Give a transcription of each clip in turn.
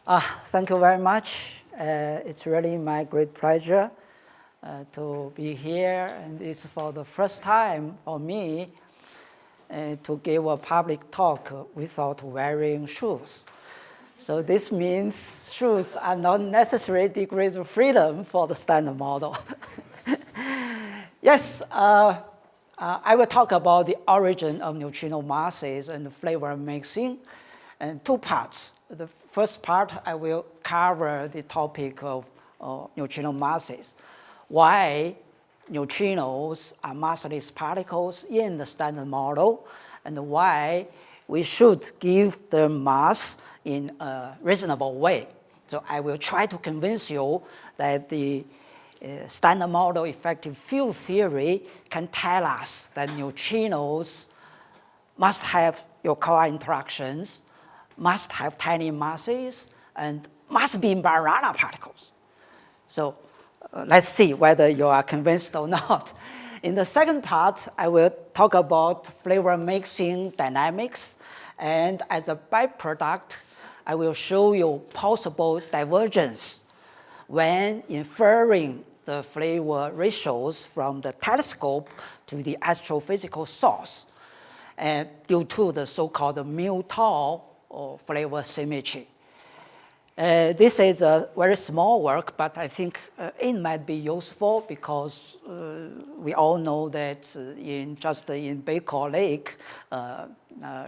Thank you very much. It's really my great pleasure to be here, and it's for the first time for me to give a public talk without wearing shoes. So this means shoes are not necessary degrees of freedom for the standard model. Yes, I will talk about the origin of neutrino masses and flavor mixing in two parts. The first part, I will cover the topic of neutrino masses. Why neutrinos are massless particles in the standard model, and why we should give them mass in a reasonable way. So I will try to convince you that the standard model effective field theory can tell us that neutrinos must have Yukawa interactions, must have tiny masses, and must be Majorana particles. So let's see whether you are convinced or not. In the second part, I will talk about flavor mixing dynamics, and as a byproduct, I will show you possible divergence when inferring the flavor ratios from the telescope to the astrophysical source, and due to the so-called mu-tau or flavor symmetry. This is a very small work, but I think it might be useful because we all know that in Baikal Lake,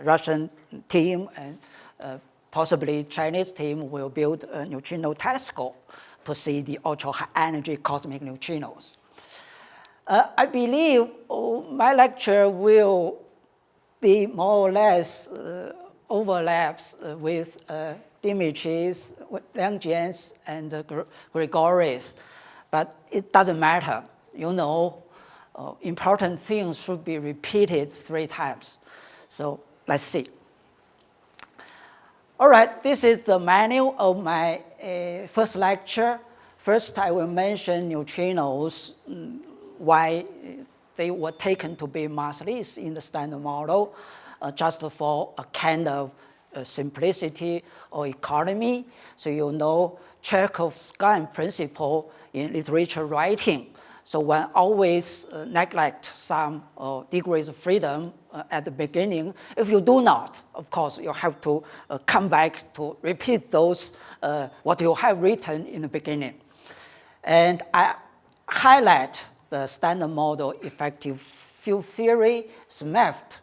Russian team and possibly Chinese team will build a neutrino telescope to see the ultra-high energy cosmic neutrinos. I believe my lecture will be more or less overlaps with Dimitri's, Langjian's, and Grigori's, but it doesn't matter. You know, important things should be repeated 3 times. So let's see. All right, this is the manual of my first lecture. First, I will mention neutrinos, why they were taken to be massless in the standard model, just for a kind of simplicity or economy. So you know Chekhov's gun principle in literature writing. So one always neglect some degrees of freedom at the beginning. If you do not, of course, you have to come back to repeat those, what you have written in the beginning. And I highlight the standard model effective field theory, SMEFT,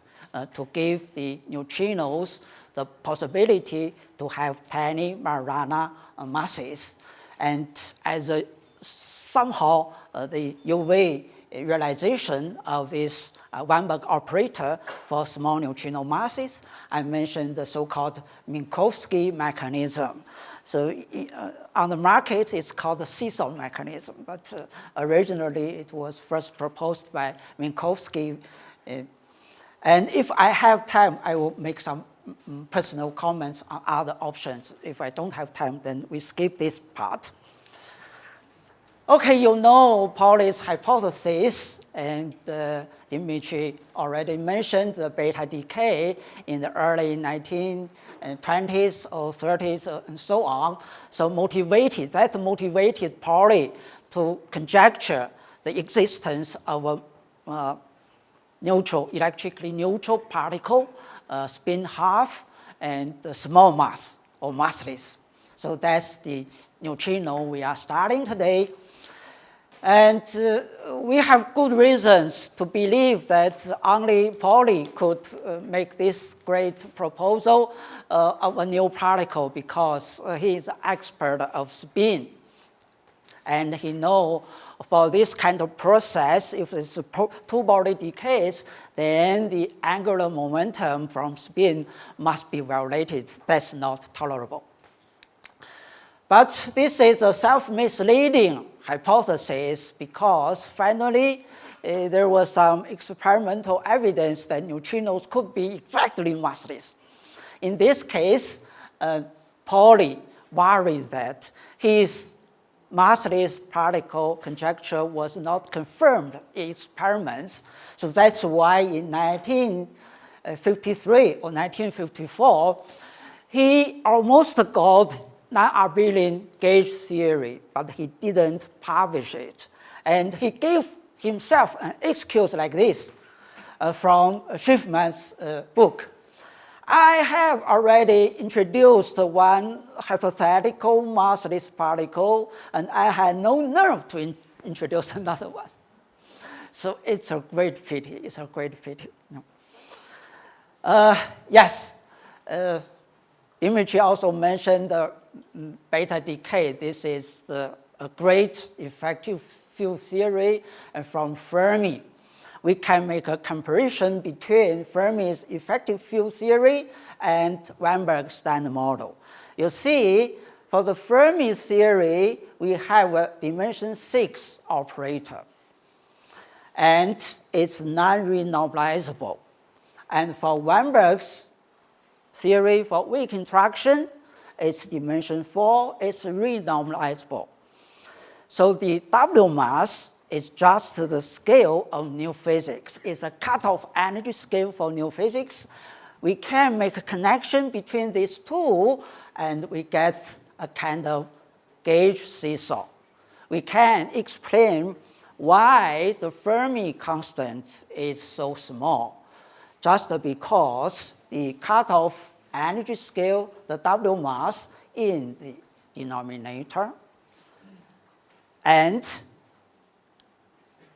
to give the neutrinos the possibility to have tiny Majorana masses. And as a somehow the UV realization of this Weinberg operator for small neutrino masses, I mentioned the so-called Minkowski mechanism. So on the market, it's called the Seesaw Mechanism, but originally it was first proposed by Minkowski. And if I have time, I will make some personal comments on other options. If I don't have time, then we skip this part. Okay, you know Pauli's hypothesis, and Dimitri already mentioned the beta decay in the early 1920s or 30s and so on. So that motivated Pauli to conjecture the existence of a electrically neutral particle, spin half, and the small mass or massless. So that's the neutrino we are studying today. And we have good reasons to believe that only Pauli could make this great proposal of a new particle because he is an expert of spin. And he knows for this kind of process, if it's two-body decays, then the angular momentum from spin must be violated. That's not tolerable. But this is a self-misleading hypothesis because finally there was some experimental evidence that neutrinos could be exactly massless. In this case, Pauli worried that his massless particle conjecture was not confirmed in experiments. So that's why in 1953 or 1954, he almost got non-abelian gauge theory, but he didn't publish it. And he gave himself an excuse like this from Schiffman's book. I have already introduced one hypothetical massless particle, and I had no nerve to introduce another one. So it's a great pity. It's a great pity. Yes, Dimitri also mentioned beta decay. This is a great effective field theory from Fermi. We can make a comparison between Fermi's effective field theory and Weinberg's Standard Model. You see, for the Fermi theory, we have a dimension 6 operator, and it's non-renormalizable. And for Weinberg's theory for weak interaction, it's dimension 4, it's renormalizable. So the W mass is just the scale of new physics. It's a cutoff energy scale for new physics. We can make a connection between these two, and we get a kind of gauge seesaw. We can explain why the Fermi constant is so small, just because the cutoff energy scale, the W mass, in the denominator. And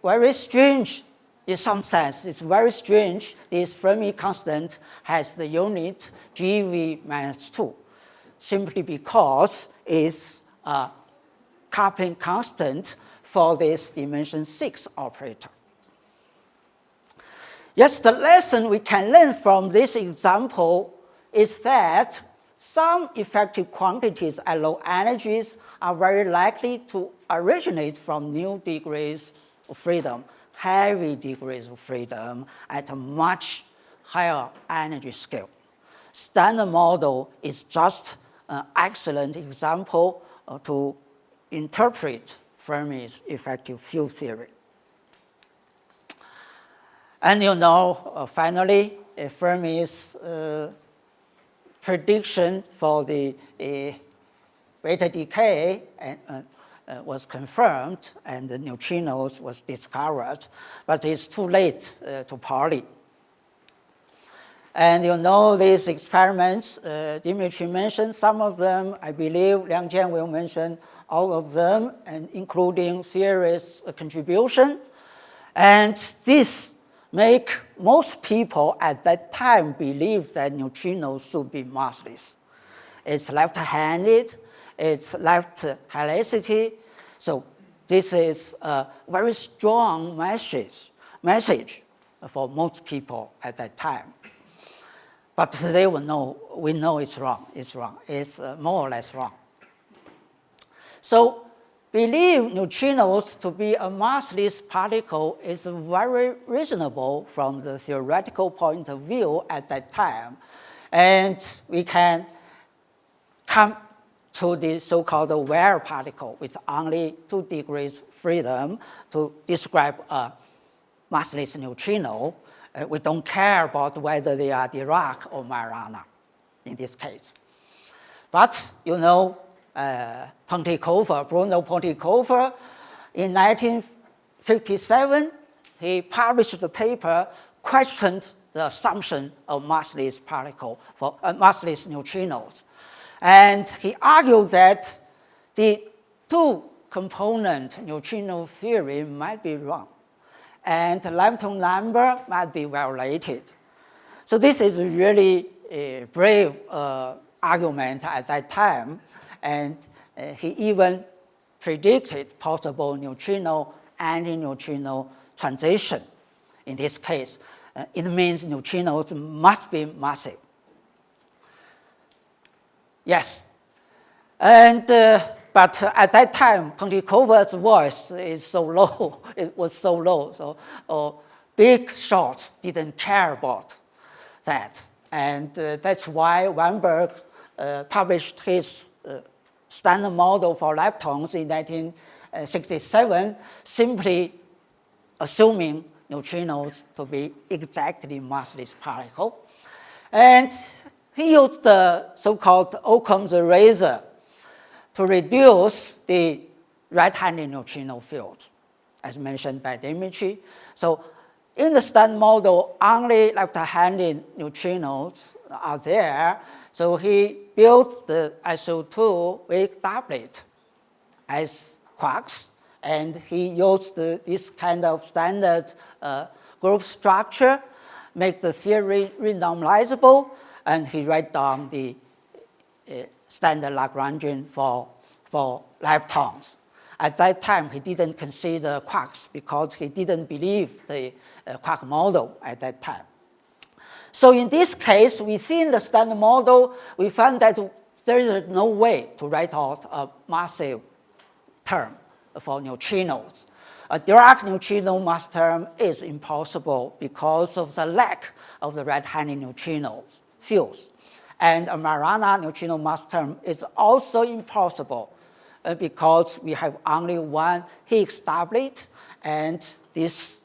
very strange, in some sense, it's very strange, this Fermi constant has the unit GV minus 2, simply because it's a coupling constant for this dimension 6 operator. Yes, the lesson we can learn from this example is that some effective quantities at low energies are very likely to originate from new degrees of freedom, heavy degrees of freedom at a much higher energy scale. Standard Model is just an excellent example to interpret Fermi's effective field theory. And finally, Fermi's prediction for the beta decay was confirmed, and the neutrinos was discovered, but it's too late to party. And these experiments, Dimitri mentioned some of them. I believe Liang Jian will mention all of them, and including theory's contribution. And this make most people at that time believe that neutrinos should be massless. It's left-handed, it's left helicity. So this is a very strong message for most people at that time. But today we know it's wrong. It's more or less wrong. So believe neutrinos to be a massless particle is very reasonable from the theoretical point of view at that time. And we can come to the so-called Weyl particle with only 2 degrees freedom to describe a massless neutrino. We don't care about whether they are Dirac or Majorana in this case. But, Bruno Pontecover, in 1957, he published a paper, questioned the assumption of massless particle for massless neutrinos. And he argued that the 2-component neutrino theory might be wrong, and the Lambton number might be violated. So this is really a brave argument at that time, and he even predicted possible neutrino-antineutrino transition. In this case, it means neutrinos must be massive. Yes, and but at that time, Pontecover's voice is so low. It was so low, so big shots didn't care about that, and that's why Weinberg published his Standard Model for leptons in 1967, simply assuming neutrinos to be exactly massless particle, and he used the so-called Occam's razor. to reduce the right-handed neutrino field, as mentioned by Dimitri. So in the standard model, only left-handed neutrinos are there. So he built the SO2 weak doublet as quarks, and he used this kind of standard group structure, make the theory renormalizable, and he write down the standard Lagrangian for leptons. At that time, he didn't consider quarks because he didn't believe the quark model at that time. So in this case, within the standard model, we found that there is no way to write out a massive term for neutrinos. A Dirac neutrino mass term is impossible because of the lack of the right-handed neutrino fields. And a Majorana neutrino mass term is also impossible because we have only one Higgs doublet, and this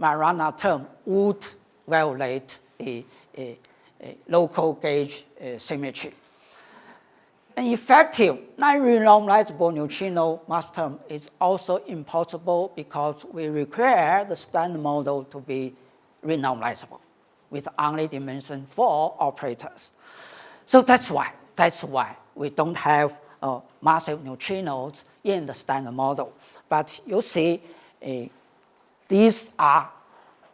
Majorana term would violate the local gauge symmetry. An effective non-renormalizable neutrino mass term is also impossible because we require the standard model to be renormalizable with only dimension 4 operators. So that's why we don't have massive neutrinos in the standard model. But you see, these are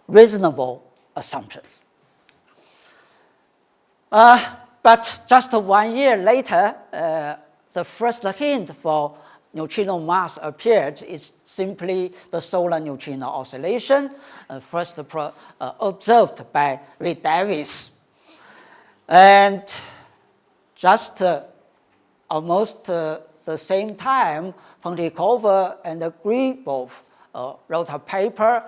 reasonable assumptions. But just 1 year later, the first hint for neutrino mass appeared. It's simply the solar neutrino oscillation, first observed by Reed Davis. And just almost the same time, Pontikova and Gribov wrote a paper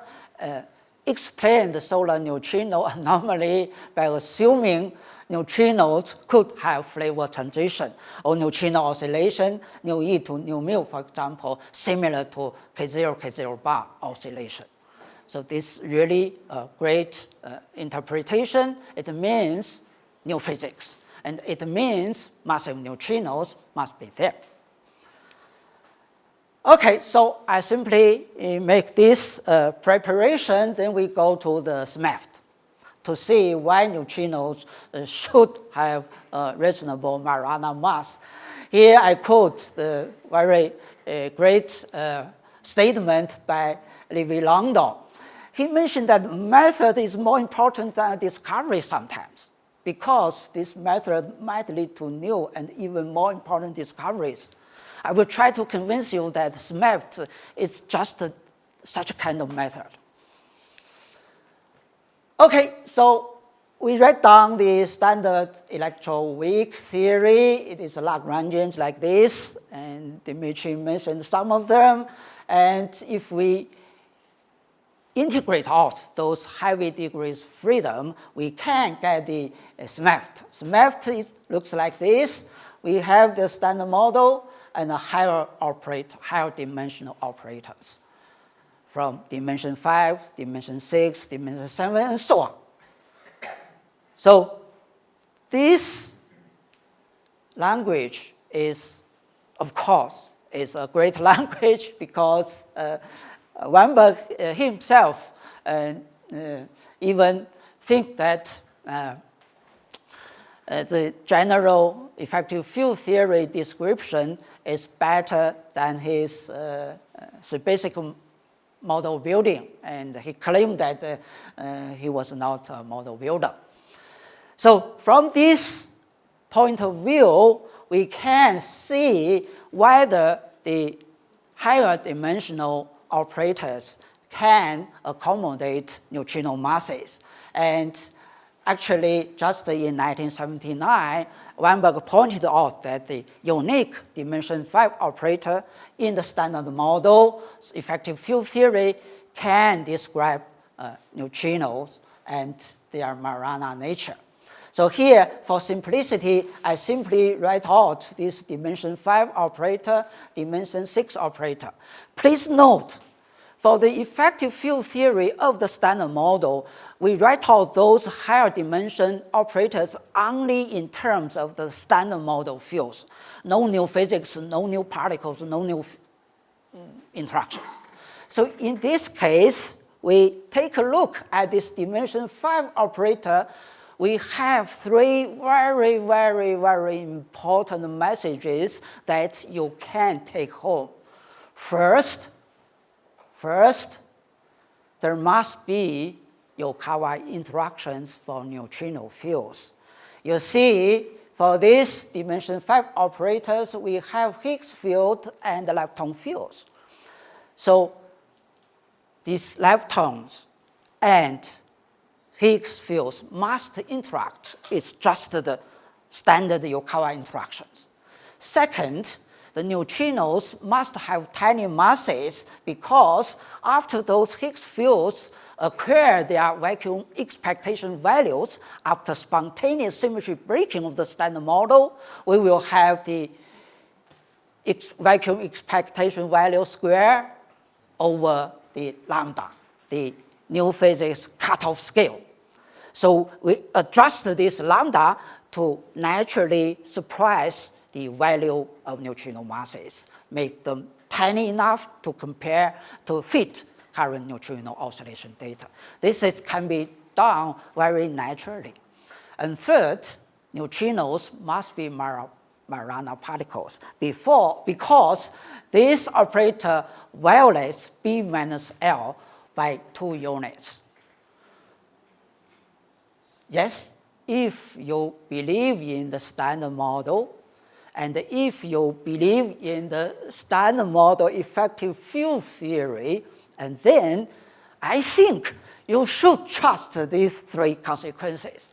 explained the solar neutrino anomaly by assuming neutrinos could have flavor transition or neutrino oscillation, nu E to nu mu, for example, similar to K0, K0 bar oscillation. So this is really a great interpretation. It means new physics, and it means massive neutrinos must be there. Okay, so I simply make this preparation, then we go to the SMAFT to see why neutrinos should have reasonable Majorana mass. Here I quote the very great statement by Levi Landau. He mentioned that method is more important than discovery sometimes, because this method might lead to new and even more important discoveries. I will try to convince you that SMAFT is just such a kind of method. Okay, so we write down the standard electroweak theory. It is Lagrangians like this, and Dimitri mentioned some of them. And if we integrate out those heavy degrees freedom, we can get the SMAFT. SMAFT looks like this. We have the standard model and a higher dimensional operators from dimension 5, dimension 6, dimension 7, and so on. So this language is, of course, is a great language because Weinberg himself even think that the general effective field theory description is better than his basic model building, and he claimed that he was not a model builder. So from this point of view, we can see whether the higher dimensional operators can accommodate neutrino masses. And actually, just in 1979, Weinberg pointed out that the unique dimension 5 operator in the standard model, effective field theory, can describe neutrinos and their Majorana nature. So here, for simplicity, I simply write out this dimension 5 operator, dimension 6 operator. Please note, for the effective field theory of the standard model, we write out those higher dimension operators only in terms of the standard model fields. No new physics, no new particles, no new interactions. So in this case, we take a look at this dimension 5 operator. We have 3 very, very, very important messages that you can take home. First, there must be Yukawa interactions for neutrino fields. You see, for these dimension 5 operators, we have Higgs field and lepton fields. So these leptons and Higgs fields must interact. It's just the standard Yukawa interactions. Second, the neutrinos must have tiny masses because after those Higgs fields acquire their vacuum expectation values after spontaneous symmetry breaking of the standard model, we will have the vacuum expectation value square over the lambda, the new physics cutoff scale. So we adjust this lambda to naturally suppress the value of neutrino masses, make them tiny enough to compare to fit current neutrino oscillation data. This can be done very naturally. And third, neutrinos must be Majorana particles because this operator violates B minus L by 2 units. Yes, if you believe in the standard model, and if you believe in the standard model effective field theory, and then I think you should trust these 3 consequences.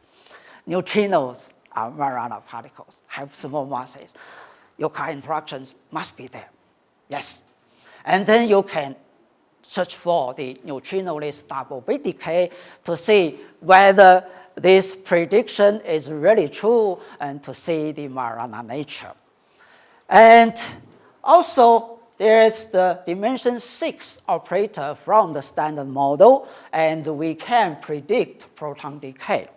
Neutrinos are Majorana particles, have small masses. Yukawa interactions must be there. Yes. And then you can search for the neutrinoless double bit decay to see whether this prediction is really true and to see the Majorana nature. And also, there is the dimension 6 operator from the standard model, and we can predict proton decay.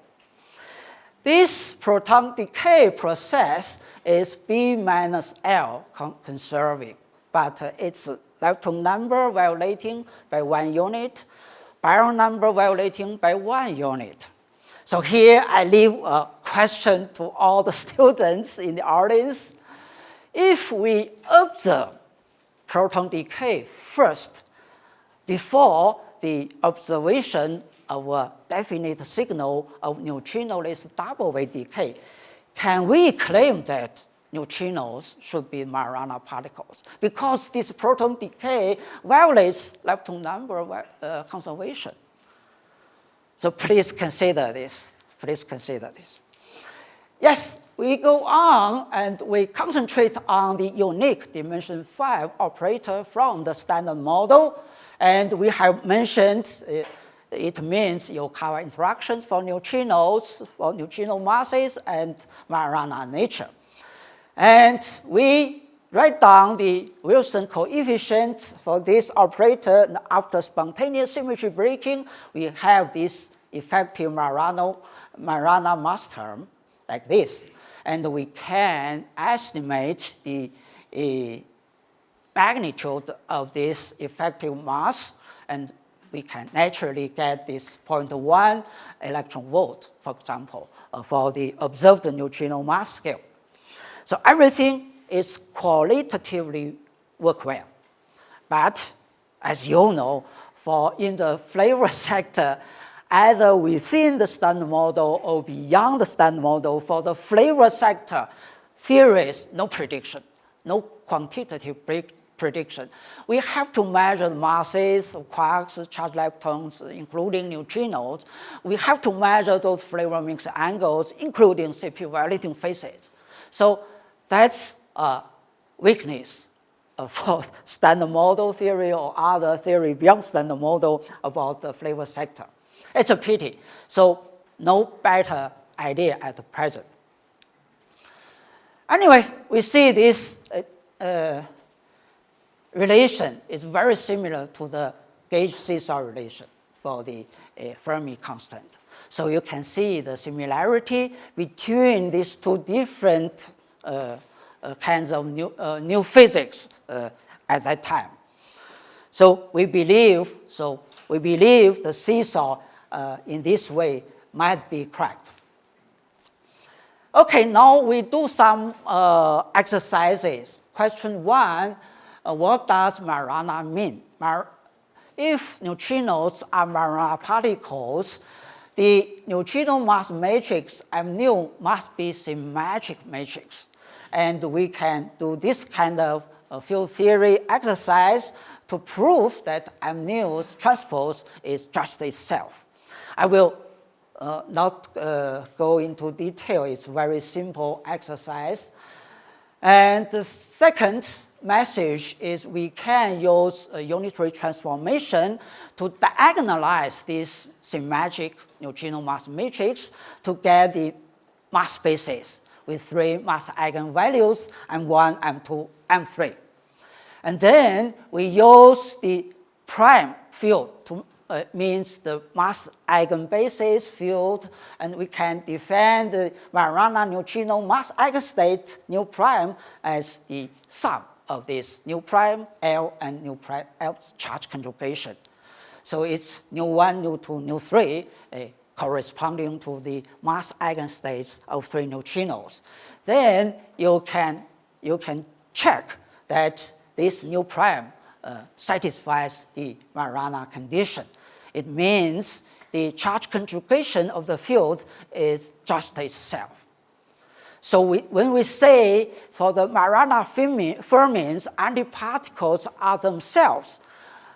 This proton decay process is B minus L conserving, but it's lepton number violating by 1 unit, baryon number violating by 1 unit. So here I leave a question to all the students in the audience. If we observe proton decay first, before the observation of a definite signal of neutrinoless double wave decay, can we claim that neutrinos should be Majorana particles? Because this proton decay violates lepton number conservation. So please consider this. Please consider this. Yes, we go on and we concentrate on the unique dimension 5 operator from the standard model. And we have mentioned it means Yukawa interactions for neutrinos, for neutrino masses, and Majorana nature. And we write down the Wilson coefficient for this operator. After spontaneous symmetry breaking, we have this effective Majorana mass term like this. And we can estimate the magnitude of this effective mass, and we can naturally get this 0.1 electron volt, for example, for the observed neutrino mass scale. So everything is qualitatively work well. But as you know, in the flavor sector, either within the standard model or beyond the standard model, for the flavor sector, there is no prediction, no quantitative prediction. We have to measure the masses of quarks, charged leptons, including neutrinos. We have to measure those flavor mix angles, including CP violating phases. So that's a weakness for standard model theory or other theory beyond standard model about the flavor sector. It's a pity. So no better idea at the present. Anyway, we see this relation is very similar to the gauge seesaw relation for the Fermi constant. So you can see the similarity between these two different kinds of new physics at that time. So we believe the seesaw in this way might be correct. Okay, now we do some exercises. Question 1, what does Majorana mean? If neutrinos are Majorana particles, the neutrino mass matrix mu must be symmetric matrix. And we can do this kind of field theory exercise to prove that mu's transpose is just itself. I will not go into detail. It's a very simple exercise. And the second message is we can use a unitary transformation to diagonalize this symmetric neutrino mass matrix to get the mass spaces with 3 mass eigenvalues, M1, M2, M3. And then we use the prime field to means the mass eigenbasis field, and we can define the Majorana neutrino mass eigenstate nu prime as the sum of this nu prime L and nu prime L charge conjugation. So it's nu1, nu2, nu3 corresponding to the mass eigenstates of 3 neutrinos. Then you can check that this nu prime satisfies the Majorana condition. It means the charge conjugation of the field is just itself. So when we say for the Majorana fermions, antiparticles are themselves,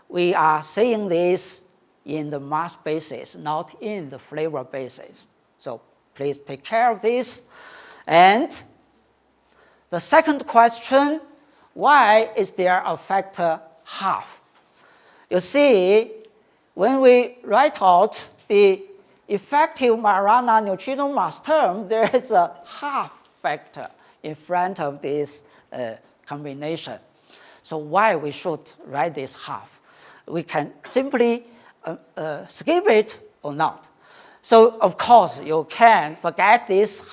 we are saying this in the mass basis, not in the flavor basis. So please take care of this. And the second question, why is there a factor half? You see, when we write out the effective Majorana neutrino mass term, there is a half factor in front of this combination. So why we should write this half? We can simply skip it or not. So of course you can forget this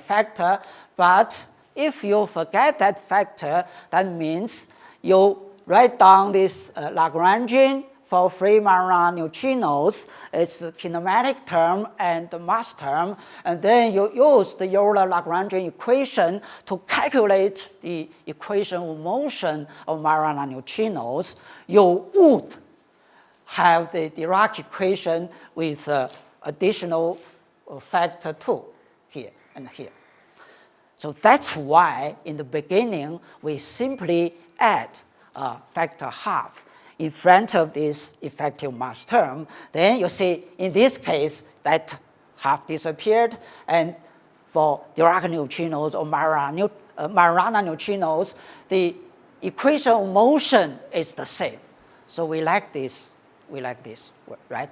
factor, but if you forget that factor, that means you write down this Lagrangian for free Majorana neutrinos. It's the kinematic term and the mass term, and then you use the Euler-Lagrangian equation to calculate the equation of motion of Majorana neutrinos. You would have the Dirac equation with additional factor 2 here and here. So that's why in the beginning we simply add factor half in front of this effective mass term. Then you see in this case that half disappeared, and for Dirac neutrinos or Majorana neutrinos, the equation of motion is the same. So we like this, right?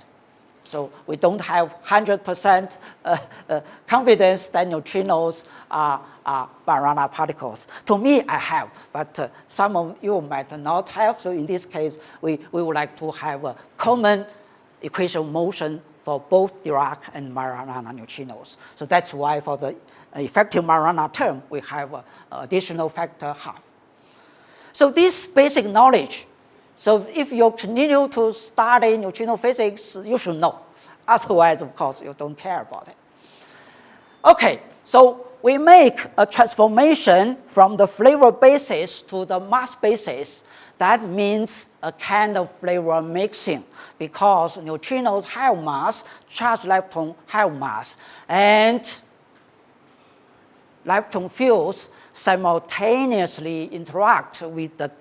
So we don't have 100% confidence that neutrinos are Majorana particles. To me, I have, but some of you might not have. So in this case, we would like to have a common equation of motion for both Dirac and Majorana neutrinos. So that's why for the effective Majorana term, we have additional factor half. So this basic knowledge, so if you continue to study neutrino physics, you should know. Otherwise, of course, you don't care about it. Okay, so we make a transformation from the flavor basis to the mass basis. That means a kind of flavor mixing, because neutrinos have mass, charged leptons have mass, and lepton fields simultaneously interact with the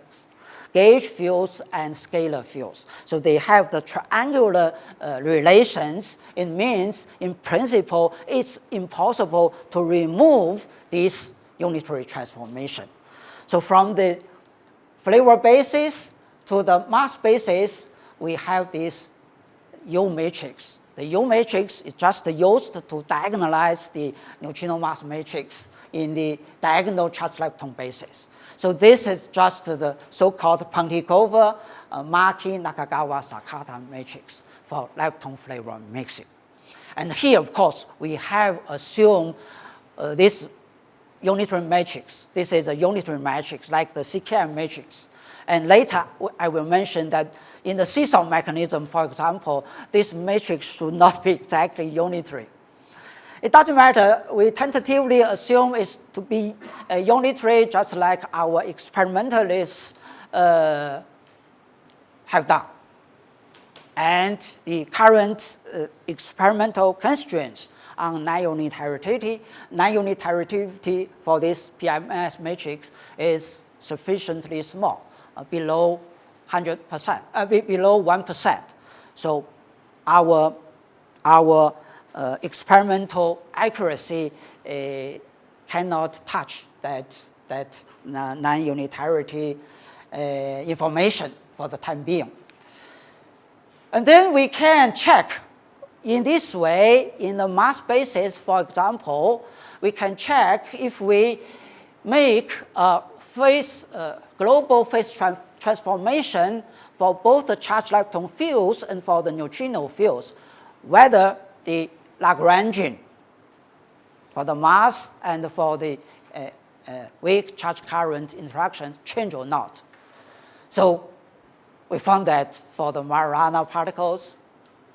gauge fields and scalar fields. So they have the triangular relations. It means, in principle, it's impossible to remove this unitary transformation. So from the flavor basis to the mass basis, we have this U matrix. The U matrix is just used to diagonalize the neutrino mass matrix in the diagonal charge lepton basis. So this is just the so-called Pontikova, Maki, Nakagawa, Sakata matrix for lepton flavor mixing. And here, of course, we have assumed this unitary matrix. This is a unitary matrix like the CKM matrix. And later, I will mention that in the seesaw mechanism, for example, this matrix should not be exactly unitary. It doesn't matter. We tentatively assume it's to be unitary, just like our experimentalists have done. And the current experimental constraints on non-unitarity for this PMS matrix is sufficiently small, below 100%, below 1%. So our experimental accuracy cannot touch that non-unitarity information for the time being. And then we can check in this way, in the mass basis, for example, we can check if we make a global phase transformation for both the charged lepton fields and for the neutrino fields, whether the Lagrangian for the mass and for the weak charge current interaction change or not. So we found that for the Majorana particles,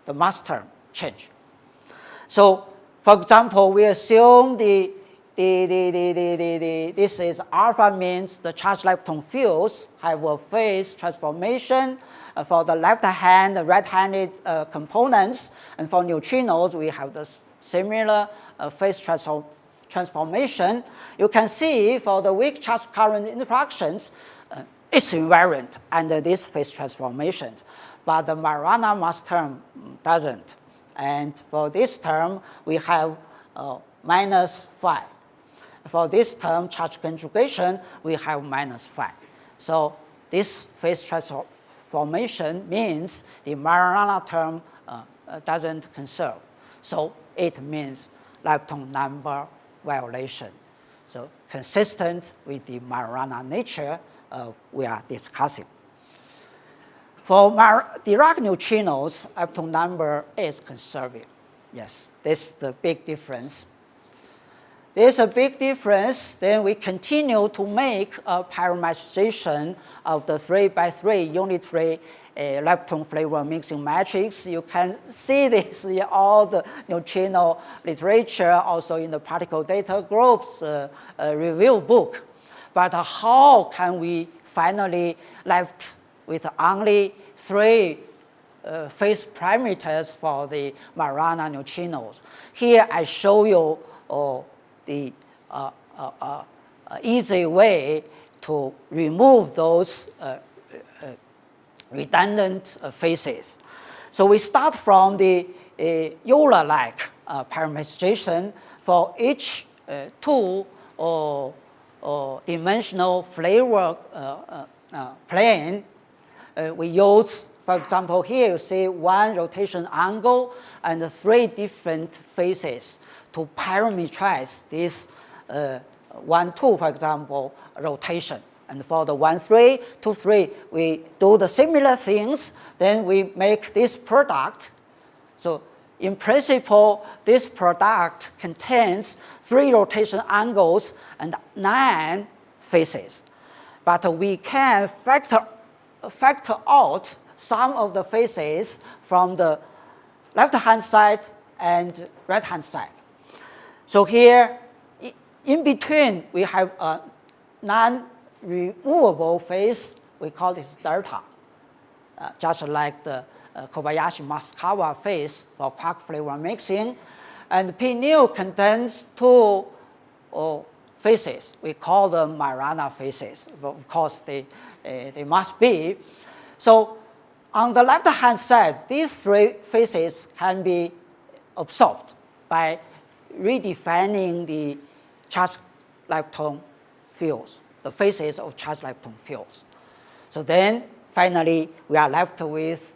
the mass term change. So, for example, we assume this is alpha means the charged lepton fields have a phase transformation. For the left-hand, right-handed components, and for neutrinos, we have the similar phase transformation. You can see for the weak charge current interactions, it's invariant under this phase transformation, but the Majorana mass term doesn't. And for this term, we have -5. For this term, charge conjugation, we have -5. So this phase transformation means the Majorana term doesn't conserve. So it means lepton number violation. So consistent with the Majorana nature we are discussing. For Dirac neutrinos, lepton number is conserved. Yes, this is the big difference. There's a big difference. Then we continue to make a parameterization of the 3x3 unitary lepton flavor mixing matrix. You can see this in all the neutrino literature, also in the particle data groups review book. But how can we finally left with only 3 phase parameters for the Majorana neutrinos? Here I show you the easy way to remove those redundant phases. So we start from the Euler-like parameterization for each 2 dimensional flavor plane. We use, for example, here you see 1 rotation angle and 3 different phases to parameterize this 1, 2, for example, rotation. And for the 1, 3, 2, 3, we do the similar things. Then we make this product. So in principle, this product contains 3 rotation angles and 9 phases. But we can factor out some of the phases from the left-hand side and right-hand side. So here, in between, we have a non-removable phase. We call this delta, just like the Kobayashi-Masukawa phase for quark flavor mixing. And P nu contains 2 phases. We call them Majorana phases. But of course, they must be. So on the left-hand side, these 3 phases can be absorbed by redefining the charged lepton fields, the phases of charged lepton fields. So then, finally, we are left with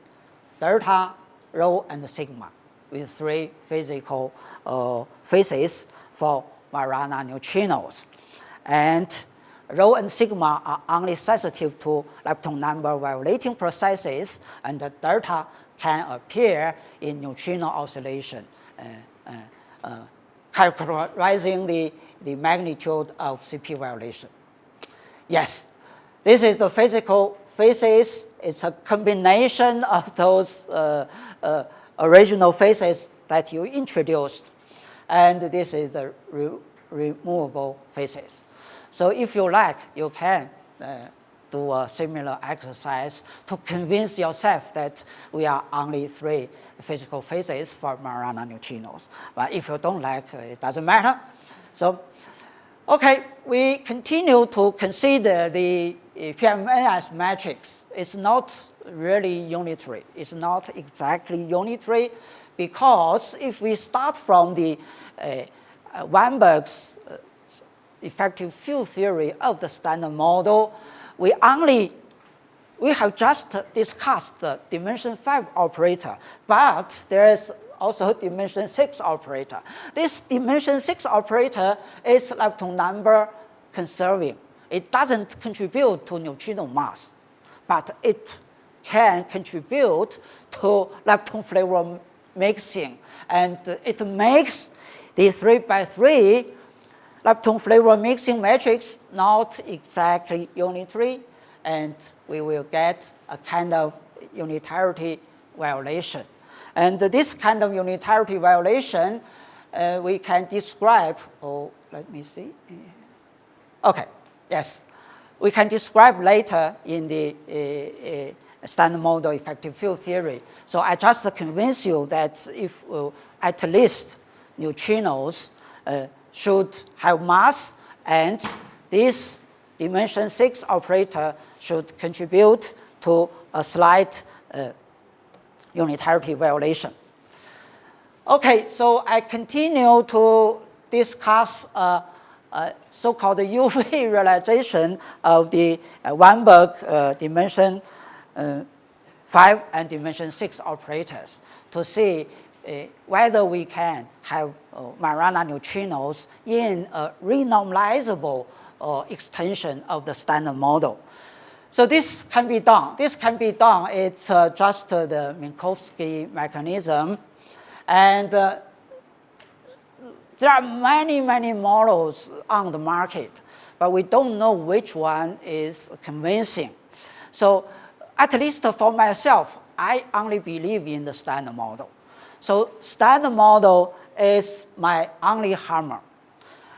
delta, rho, and sigma, with 3 physical phases for Majorana neutrinos. And rho and sigma are only sensitive to lepton number violating processes, and the delta can appear in neutrino oscillation, characterizing the magnitude of CP violation. Yes, this is the physical phases. It's a combination of those original phases that you introduced, and this is the removable phases. So if you like, you can do a similar exercise to convince yourself that we are only 3 physical phases for Majorana neutrinos. But if you don't like, it doesn't matter. So, okay, we continue to consider the PMNS matrix. It's not really unitary. It's not exactly unitary, because if we start from the Weinberg's effective field theory of the standard model, we have just discussed the dimension 5 operator, but there is also dimension 6 operator. This dimension 6 operator is lepton number conserving. It doesn't contribute to neutrino mass, but it can contribute to lepton flavor mixing, and it makes the 3x3 lepton flavor mixing matrix not exactly unitary, and we will get a kind of unitarity violation. And this kind of unitarity violation we can describe, let me see. Okay, yes. We can describe later in the standard model effective field theory. So I just convince you that if at least neutrinos should have mass, and this dimension 6 operator should contribute to a slight unitarity violation. Okay, so I continue to discuss so-called UV realization of the Weinberg dimension 5 and dimension 6 operators to see whether we can have Majorana neutrinos in a renormalizable extension of the standard model. So this can be done. This can be done. It's just the Minkowski mechanism. And there are many, many models on the market, but we don't know which one is convincing. So at least for myself, I only believe in the standard model. So standard model is my only hammer.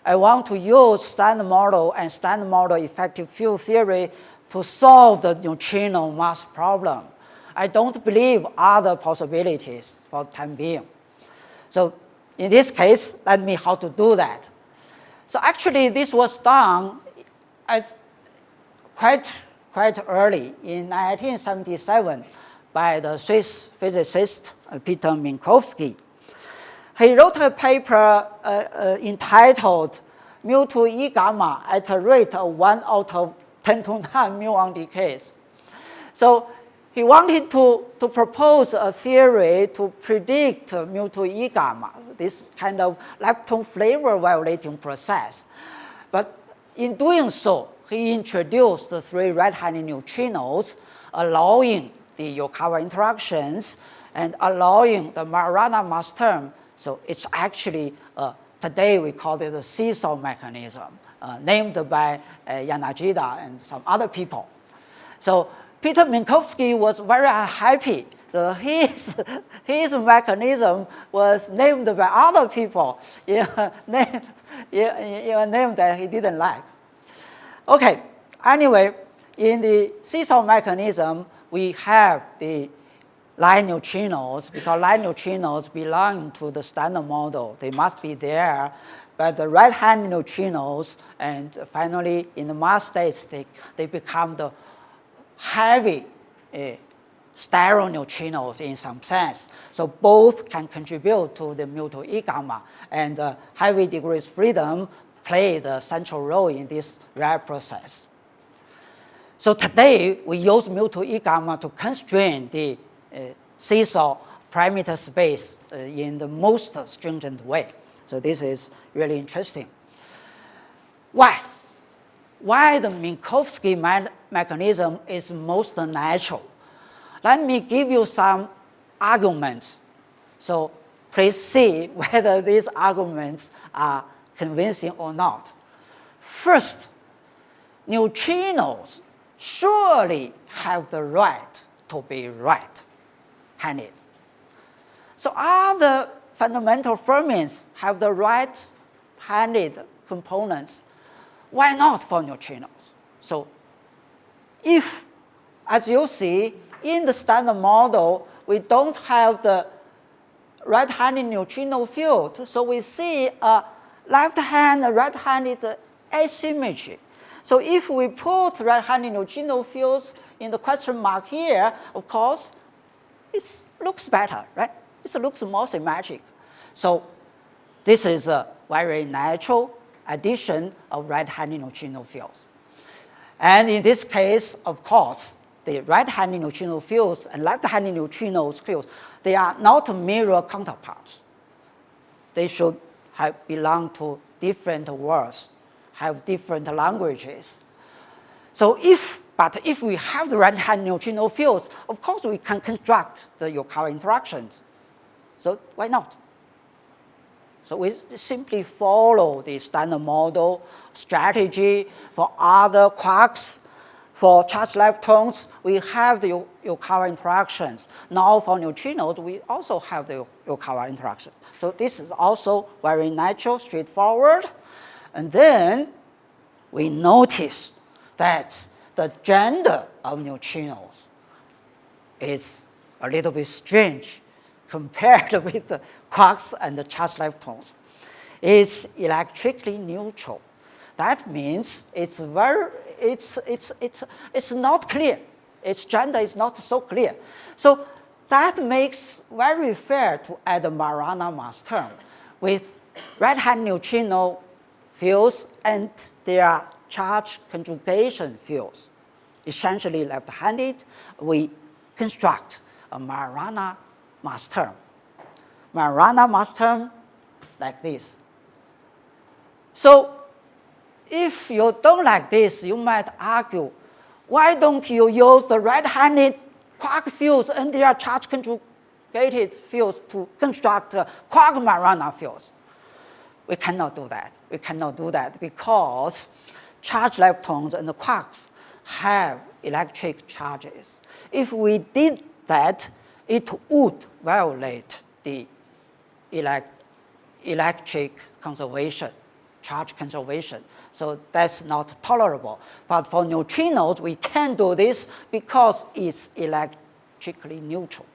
I want to use standard model and standard model effective field theory to solve the neutrino mass problem. I don't believe other possibilities for the time being. So in this case, let me how to do that. So actually, this was done as quite early in 1977 by the Swiss physicist Peter Minkowski. He wrote a paper entitled mu2 E gamma at a rate of 1 out of 10 to 9 muon decays. So he wanted to propose a theory to predict mu2 E gamma, this kind of lepton flavor violating process. But in doing so, he introduced the 3 red-handed neutrinos, allowing the Yukawa interactions and allowing the Majorana mass term. So it's actually, today we call it the Seesaw Mechanism, named by Yanagida and some other people. So Peter Minkowski was very unhappy that his mechanism was named by other people in a name that he didn't like. Okay, anyway, in the Seesaw Mechanism, we have the line neutrinos, because line neutrinos belong to the standard model. They must be there. But the right-hand neutrinos, and finally in the mass states, they become the heavy stereo neutrinos in some sense. So both can contribute to the mu2 E gamma, and heavy degrees freedom play the central role in this rare process. So today, we use mu2 E gamma to constrain the seesaw parameter space in the most stringent way. So this is really interesting. Why? Why the Minkowski mechanism is most natural? Let me give you some arguments. So please see whether these arguments are convincing or not. First, neutrinos surely have the right to be right-handed. So other fundamental fermions have the right-handed components. Why not for neutrinos? So if, as you see, in the standard model, we don't have the right-handed neutrino field, so we see a left-hand, right-handed asymmetry. So if we put right-handed neutrino fields in the question mark here, of course, it looks better, right? It looks more symmetric. So this is a very natural addition of right-handed neutrino fields. And in this case, of course, the right-handed neutrino fields and left-handed neutrino fields, they are not mirror counterparts. They should belong to different worlds, have different languages. So but if we have the right-handed neutrino fields, of course we can construct the Yukawa interactions. So why not? So we simply follow the standard model strategy for other quarks. For charged leptons, we have the Yukawa interactions. Now for neutrinos, we also have the Yukawa interaction. So this is also very natural, straightforward. And then we notice that the gender of neutrinos is a little bit strange compared with the quarks and the charged leptons. It's electrically neutral. That means it's not clear. Its gender is not so clear. So that makes very fair to add a Majorana mass term with right-hand neutrino fields and their charge conjugation fields. Essentially left-handed, we construct a Majorana mass term. Majorana mass term like this. So if you don't like this, you might argue, why don't you use the right-handed quark fields and their charge conjugated fields to construct quark Majorana fields? We cannot do that. We cannot do that because charged leptons and the quarks have electric charges. If we did that, it would violate the electric conservation, charge conservation. So that's not tolerable. But for neutrinos, we can do this because it's electrically neutral.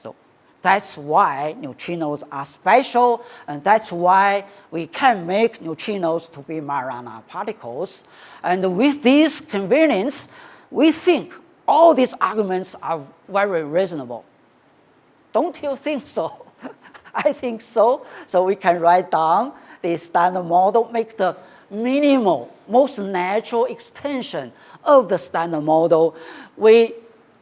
So that's why neutrinos are special, and that's why we can make neutrinos to be Majorana particles. And with this convenience, we think all these arguments are very reasonable. Don't you think so? I think so. So we can write down the standard model, make the minimal, most natural extension of the standard model. We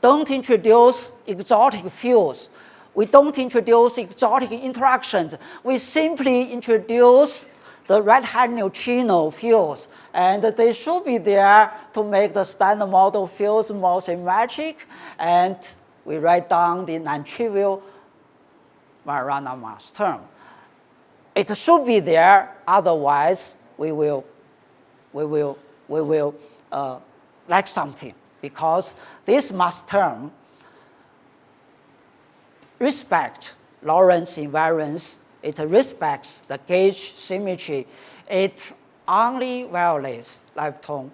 don't introduce exotic fields. We don't introduce exotic interactions. We simply introduce the right-hand neutrino fields, and they should be there to make the standard model fields more symmetric, and we write down the non-trivial Majorana mass term. It should be there, otherwise we will lack something, because this mass term respects Lorentz invariance. It respects the gauge symmetry. It only violates lepton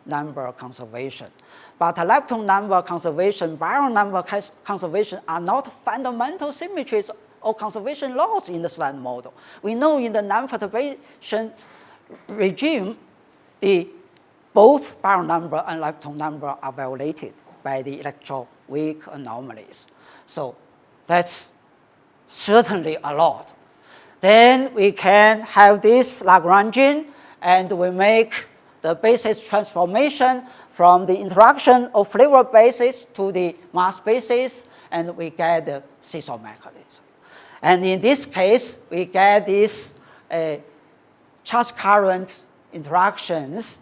number conservation. But lepton number conservation, baryon number conservation are not fundamental symmetries or conservation laws in the standard model. We know in the non-perturbation regime, both baryon number and lepton number are violated by the electroweak anomalies. So that's certainly a lot. Then we can have this Lagrangian, and we make the basis transformation from the interaction of flavor basis to the mass basis, and we get the seesaw mechanism. And in this case, we get this charge current interactions.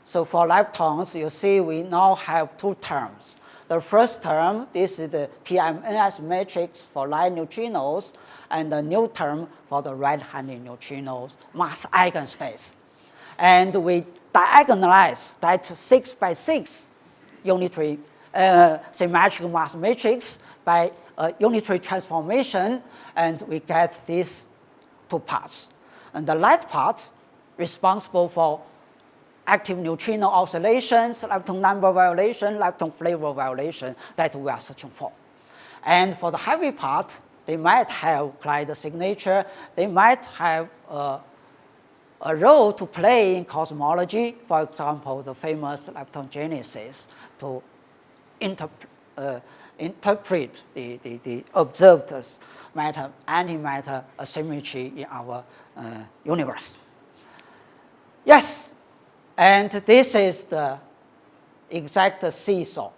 So for leptons, you see we now have two terms. The first term, this is the PMNS matrix for light neutrinos, and the new term for the right-handed neutrinos, mass eigenstates. And we diagonalize that 6 by 6 unitary symmetric mass matrix by a unitary transformation, and we get these two parts. And the light part, responsible for active neutrino oscillations, lepton number violation, lepton flavor violation that we are searching for. And for the heavy part, they might have Clyde signature, they might have a role to play in cosmology, for example, the famous leptogenesis to interpret the observed matter-antimatter asymmetry in our universe. Yes, and this is the exact seesaw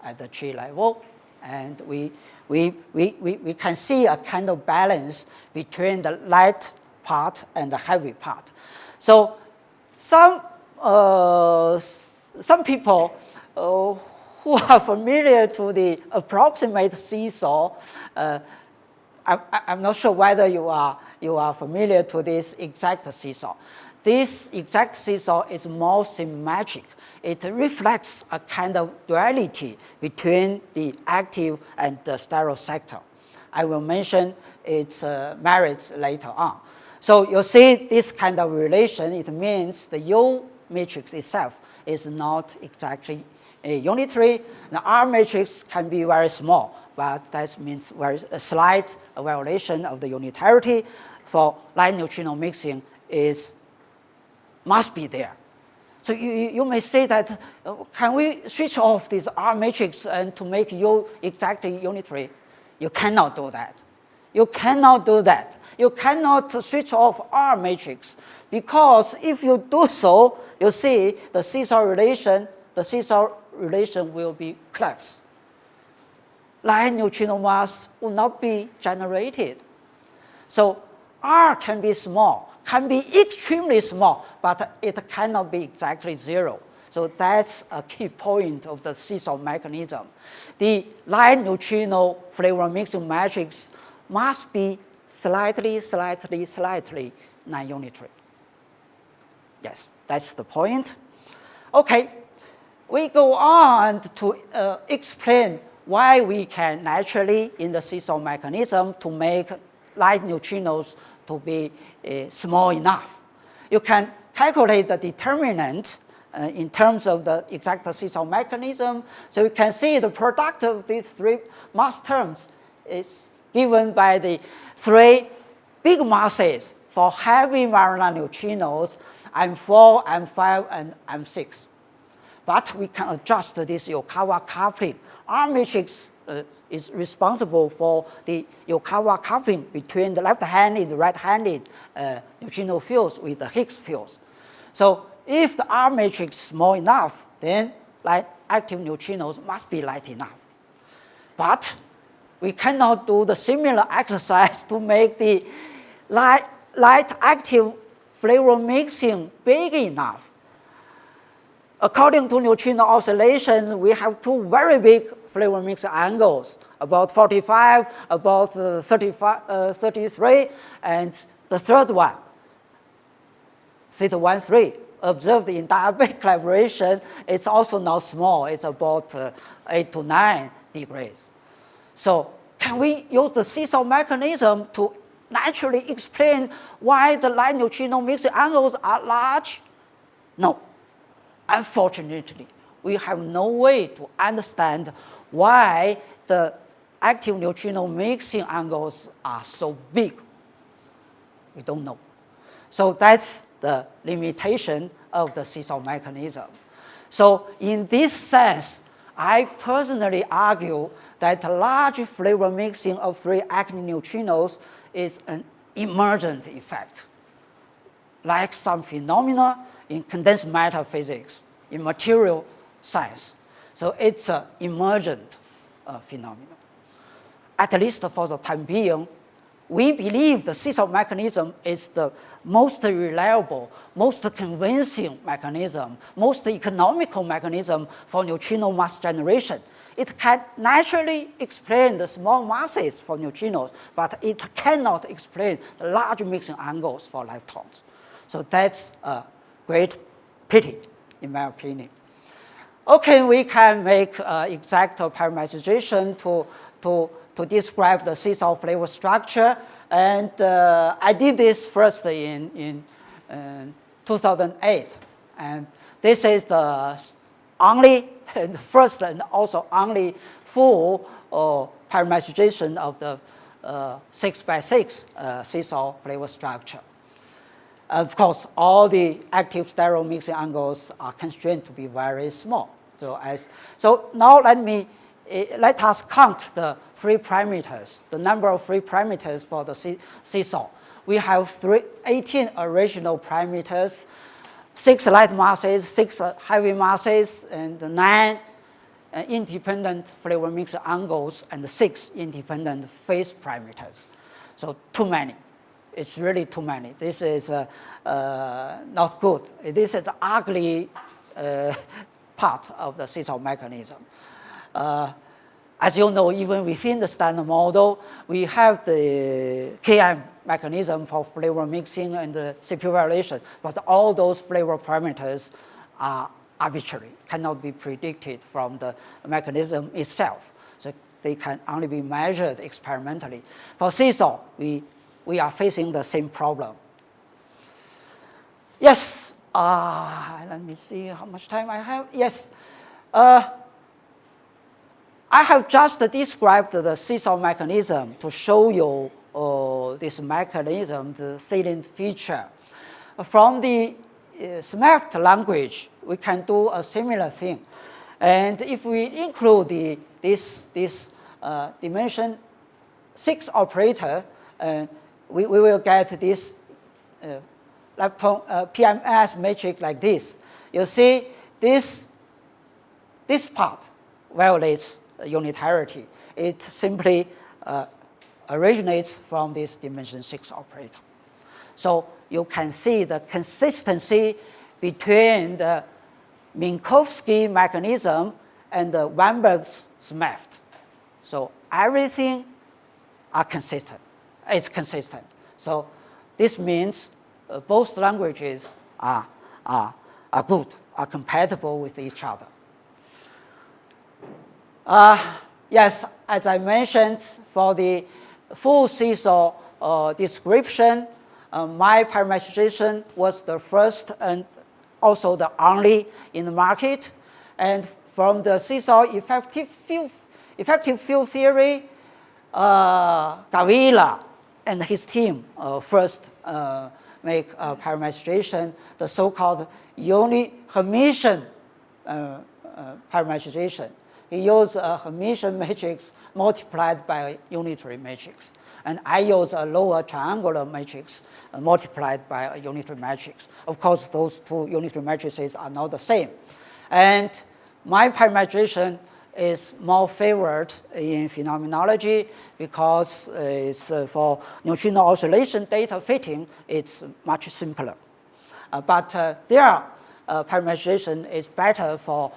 at the tree level, and we can see a kind of balance between the light part and the heavy part. So some people who are familiar to the approximate seesaw, I'm not sure whether you are familiar to this exact seesaw. This exact seesaw is more symmetric. It reflects a kind of duality between the active and the stereo sector. I will mention its merits later on. So you see this kind of relation, it means the U matrix itself is not exactly unitary. The R matrix can be very small, but that means a slight violation of the unitarity for light neutrino mixing must be there. So you may say that, can we switch off this R matrix and to make U exactly unitary? You cannot do that. You cannot do that. You cannot switch off R matrix, because if you do so, you see the seesaw relation will be collapsed. Light neutrino mass will not be generated. So R can be small, can be extremely small, but it cannot be exactly zero. So that's a key point of the seesaw mechanism. The light neutrino flavor mixing matrix must be slightly non-unitary. Yes, that's the point. Okay, we go on to explain why we can naturally, in the seesaw mechanism, to make light neutrinos to be small enough. You can calculate the determinant in terms of the exact seesaw mechanism. So you can see the product of these three mass terms is given by the three big masses for heavy Majorana neutrinos, M4, M5, and M6. But we can adjust this Yukawa coupling. R matrix is responsible for the Yukawa coupling between the left-handed and right-handed neutrino fields with the Higgs fields. So if the R matrix is small enough, then active neutrinos must be light enough. But we cannot do the similar exercise to make the light active flavor mixing big enough. According to neutrino oscillations, we have two very big flavor mixing angles, about 45, about 33, and the third one, theta 1,3, observed in diabatic collaboration. It's also not small. It's about 8 to 9 degrees. So can we use the seesaw mechanism to naturally explain why the light neutrino mixing angles are large? No. Unfortunately, we have no way to understand why the active neutrino mixing angles are so big. We don't know. So that's the limitation of the seesaw mechanism. So in this sense, I personally argue that large flavor mixing of three active neutrinos is an emergent effect, like some phenomena in condensed matter physics, in material science. So it's an emergent phenomenon. At least for the time being, we believe the seesaw mechanism is the most reliable, most convincing mechanism, most economical mechanism for neutrino mass generation. It can naturally explain the small masses for neutrinos, but it cannot explain the large mixing angles for leptons. So that's a great pity, in my opinion. Okay, we can make exact parameterization to describe the seesaw flavor structure. And I did this first in 2008. And this is the only, and first and also only full parameterization of the 6x6 seesaw flavor structure. Of course, all the active stereo mixing angles are constrained to be very small. So now let us count the free parameters, the number of free parameters for the seesaw. We have 18 original parameters, 6 light masses, 6 heavy masses, and 9 independent flavor mixing angles, and 6 independent phase parameters. So too many. It's really too many. This is not good. This is ugly part of the seesaw mechanism. As you know, even within the standard model, we have the KM mechanism for flavor mixing and CPU variation, but all those flavor parameters are arbitrary, cannot be predicted from the mechanism itself. So they can only be measured experimentally. For seesaw, we are facing the same problem. Yes, let me see how much time I have. Yes, I have just described the seesaw mechanism to show you this mechanism, the salient feature. From the SMAFT language, we can do a similar thing. And if we include this dimension 6 operator, we will get this PMS matrix like this. You see, this part violates unitarity. It simply originates from this dimension 6 operator. So you can see the consistency between the Minkowski mechanism and the Weinberg's SMAFT. So everything are consistent. It's consistent. So this means both languages are good, are compatible with each other. Yes, as I mentioned, for the full seesaw description, my parameterization was the first and also the only in the market. And from the seesaw effective field theory, Gavila and his team first make parameterization, the so-called Hermitian parameterization. He used a Hermitian matrix multiplied by a unitary matrix. And I use a lower triangular matrix multiplied by a unitary matrix. Of course, those two unitary matrices are not the same. And my parameterization is more favored in phenomenology because it's for neutrino oscillation data fitting, it's much simpler. But their parameterization is better for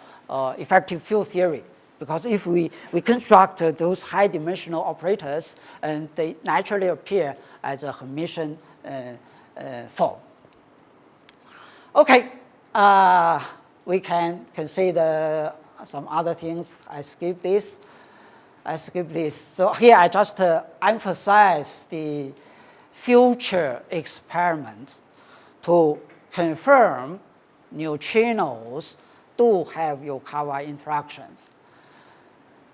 effective field theory, because if we construct those high-dimensional operators, and they naturally appear as a Hermitian form. Okay, we can consider some other things. I skip this. So here I just emphasize the future experiment to confirm neutrinos do have Yukawa interactions.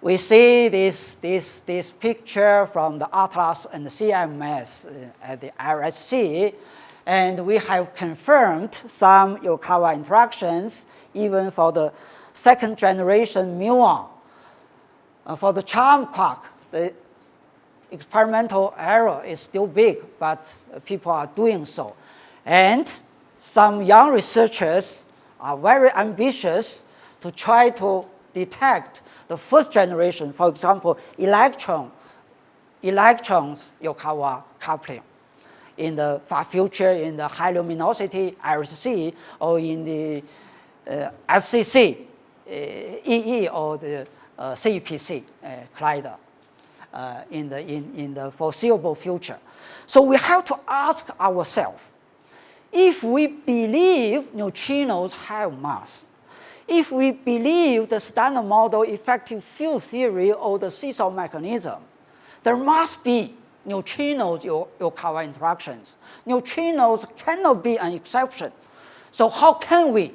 We see this picture from the ATLAS and the CMS at the RSC, and we have confirmed some Yukawa interactions even for the second generation muon. For the charm quark, the experimental error is still big, but people are doing so. And some young researchers are very ambitious to try to detect the first generation, for example, electron electrons Yukawa coupling. In the far future, in the high luminosity RSC, or in the FCC, EE, or the CEPC collider in the foreseeable future. So we have to ask ourselves, if we believe neutrinos have mass, if we believe the standard model effective field theory or the seesaw mechanism, there must be neutrinos Yukawa interactions. Neutrinos cannot be an exception. So how can we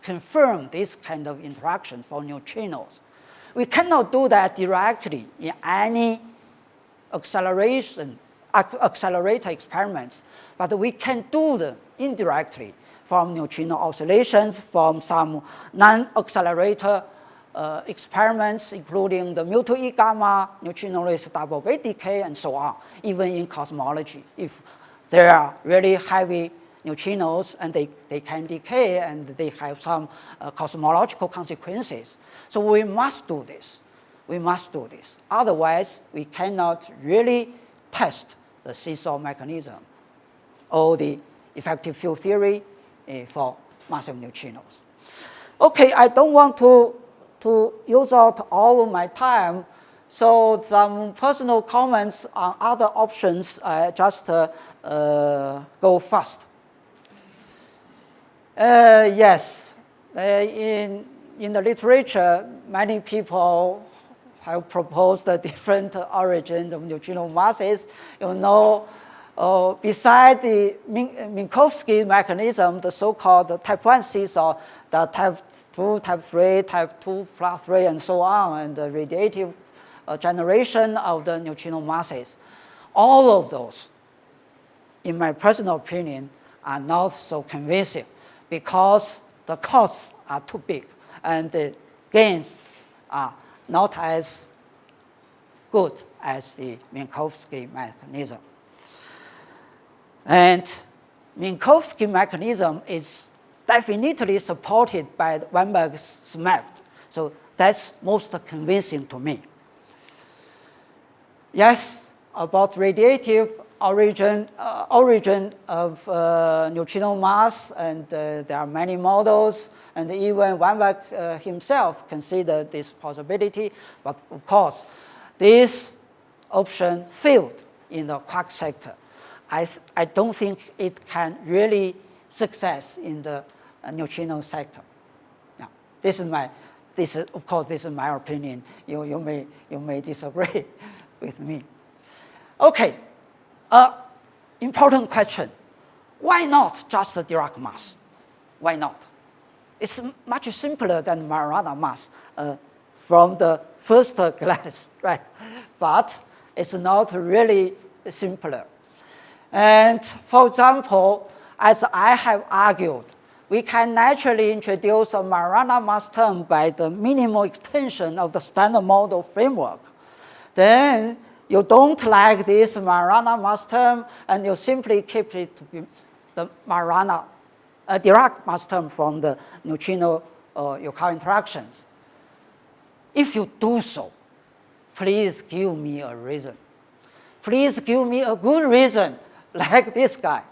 confirm this kind of interaction for neutrinos? We cannot do that directly in any accelerator experiments, but we can do them indirectly from neutrino oscillations, from some non-accelerator experiments, including the mu2e gamma, neutrinoless double bit decay, and so on, even in cosmology. If there are really heavy neutrinos and they can decay and they have some cosmological consequences. So we must do this. We must do this. Otherwise, we cannot really test the seesaw mechanism or the effective field theory for massive neutrinos. Okay, I don't want to use out all of my time, so some personal comments on other options. I just go fast. Yes, in the literature, many people have proposed the different origins of neutrino masses. You know, beside the Minkowski mechanism, the so-called type 1 seesaw, the type 2, type 3, type 2 plus 3, and so on, and the radiative generation of the neutrino masses. All of those, in my personal opinion, are not so convincing because the costs are too big and the gains are not as good as the Minkowski mechanism. And Minkowski mechanism is definitely supported by Weinberg's SMAFT. So that's most convincing to me. Yes, about radiative origin of neutrino mass, and there are many models, and even Weinberg himself considered this possibility. But of course, this option failed in the quark sector. I don't think it can really success in the neutrino sector. Now, of course, this is my opinion. You may disagree with me. Okay, important question. Why not just the Dirac mass? Why not? It's much simpler than Majorana mass from the first glance, right? But it's not really simpler. And for example, as I have argued, we can naturally introduce a Majorana mass term by the minimal extension of the standard model framework. Then you don't like this Majorana mass term, and you simply keep it to be the Dirac mass term from the neutrino Yukawa interactions. If you do so, please give me a reason. Please give me a good reason, like this guy.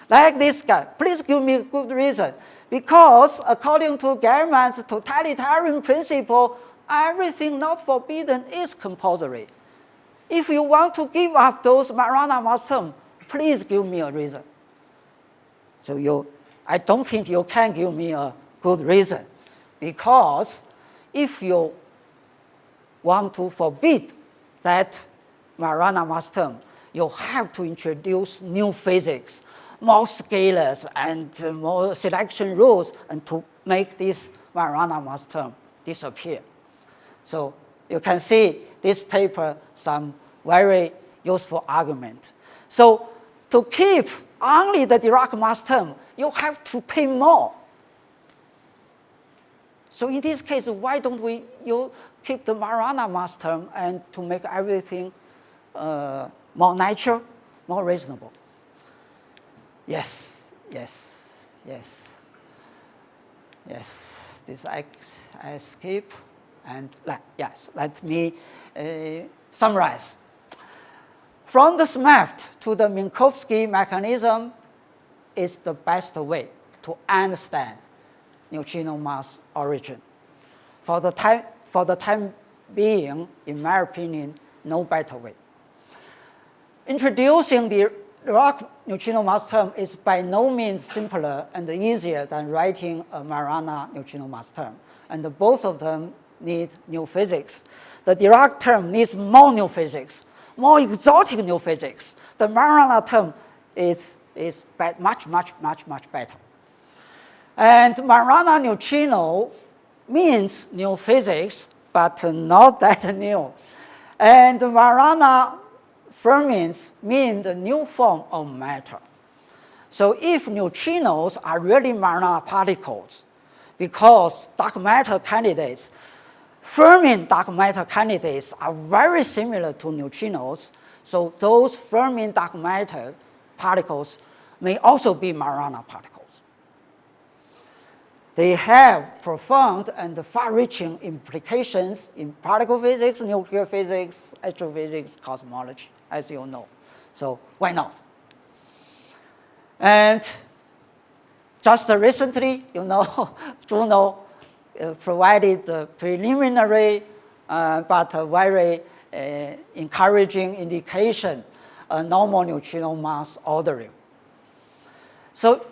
Like this guy. Please give me a good reason. Because according to Gell-Mann's totalitarian principle, everything not forbidden is compulsory. If you want to give up those Majorana mass terms, please give me a reason. So I don't think you can give me a good reason, because if you want to forbid that Majorana mass term, you have to introduce new physics, more scalars, and more selection rules, and to make this Majorana mass term disappear. So you can see this paper some very useful argument. So to keep only the Dirac mass term, you have to pay more. So in this case, why don't you keep the Majorana mass term and to make everything more natural, more reasonable? Yes, yes, yes, yes. This I skip, and yes, let me summarize. From the SMAFT to the Minkowski mechanism is the best way to understand neutrino mass origin. For the time being, in my opinion, no better way. Introducing the Dirac neutrino mass term is by no means simpler and easier than writing a Majorana neutrino mass term, and both of them need new physics. The Dirac term needs more new physics, more exotic new physics. The Majorana term is much better. And Majorana neutrino means new physics, but not that new. And Majorana fermions mean the new form of matter. So if neutrinos are really Majorana particles, because dark matter candidates, fermion dark matter candidates are very similar to neutrinos, so those fermion dark matter particles may also be Majorana particles. They have profound and far-reaching implications in particle physics, nuclear physics, astrophysics, cosmology, as you know. So why not? And just recently, Juno provided the preliminary but very encouraging indication of normal neutrino mass ordering. So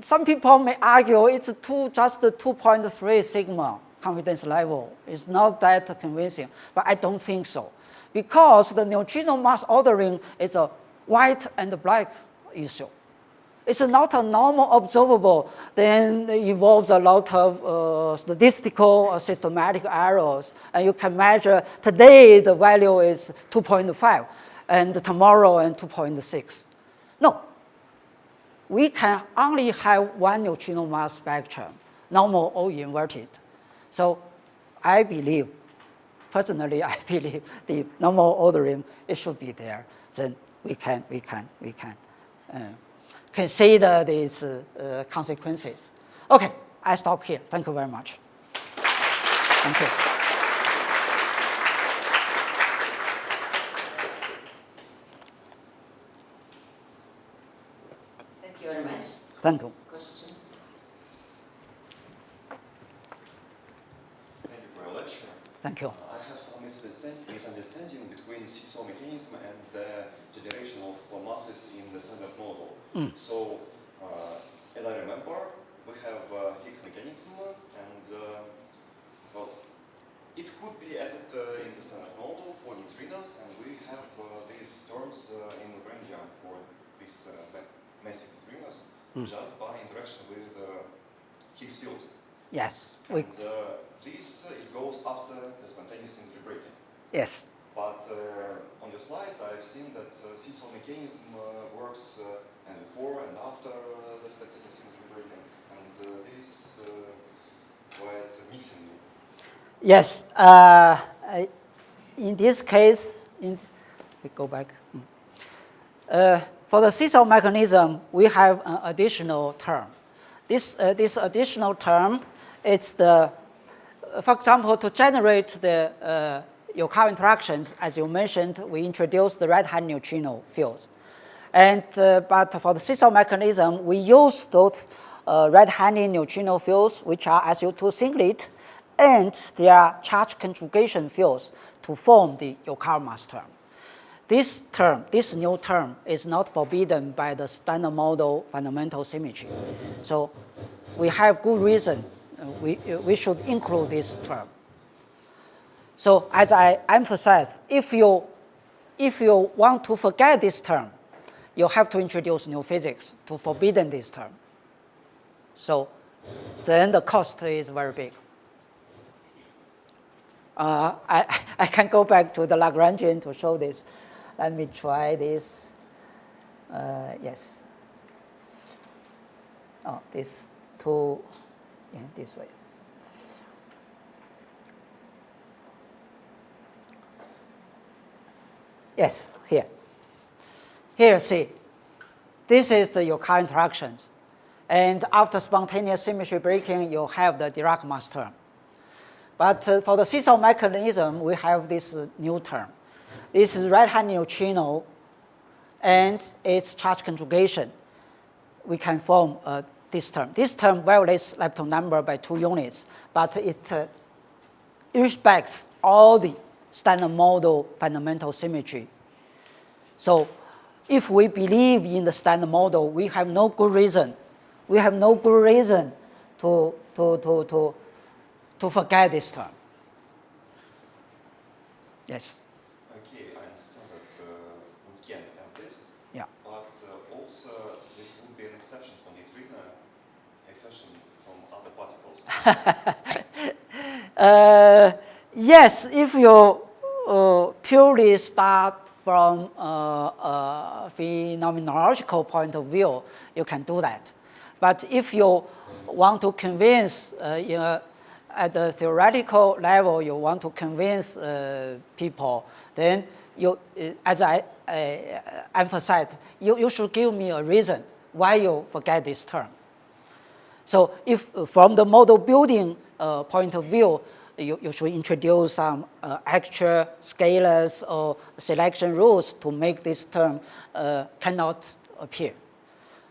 some people may argue it's just 2.3 sigma confidence level. It's not that convincing, but I don't think so. Because the neutrino mass ordering is a white and black issue. It's not a normal observable, then it involves a lot of statistical or systematic errors. And you can measure today the value is 2.5, and tomorrow and 2.6. No. We can only have one neutrino mass spectrum, normal or inverted. So I believe, personally, I believe the normal ordering, it should be there. Then we can consider these consequences. Okay, I stop here. Thank you very much. Thank you. Thank you very much. Thank you. Questions? Thank you for your lecture. Thank you. I have some misunderstanding between seesaw mechanism and the generation of masses in the standard model. So, as I remember, we have Higgs mechanism, and well, it could be added in the standard model for neutrinos, and we have these terms in Lagrangian for these massive neutrinos just by interaction with Higgs field. Yes. And this goes after the spontaneous entry breaking. Yes. But on your slides, I've seen that seesaw mechanism works and before and after the spontaneous entry breaking, and this quite mixing me. Yes. In this case, we go back. For the seesaw mechanism, we have an additional term. This additional term, it's the, for example, to generate the Yukawa interactions, as you mentioned, we introduced the right-hand neutrino fields. And, but for the seesaw mechanism, we use those right-handed neutrino fields, which are SU2 singlet, and their charge conjugation fields to form the Yukawa mass term. This term, this new term, is not forbidden by the standard model fundamental symmetry. So we have good reason we should include this term. So as I emphasized, if you want to forget this term, you have to introduce new physics to forbidden this term. So then the cost is very big. I can go back to the Lagrangian to show this. Let me try this. Yes. Oh, this two, yeah, this way. Yes, here. Here, see. This is the Yukawa interactions. And after spontaneous symmetry breaking, you have the Dirac mass term. But for the seesaw mechanism, we have this new term. this is right-hand neutrino and its charge conjugation. We can form this term. This term violates lepton number by 2 units, but it respects all the standard model fundamental symmetry. So if we believe in the standard model, we have no good reason. We have no good reason to forget this term. Yes. Okay, I understand that we can have this. Yeah. But also, this would be an exception for neutrino, exception from other particles. Yes, if you purely start from a phenomenological point of view, you can do that. But if you want to convince, at the theoretical level, you want to convince people, then you, as I emphasized, you should give me a reason why you forget this term. So if from the model building point of view, you should introduce some extra scalars or selection rules to make this term cannot appear.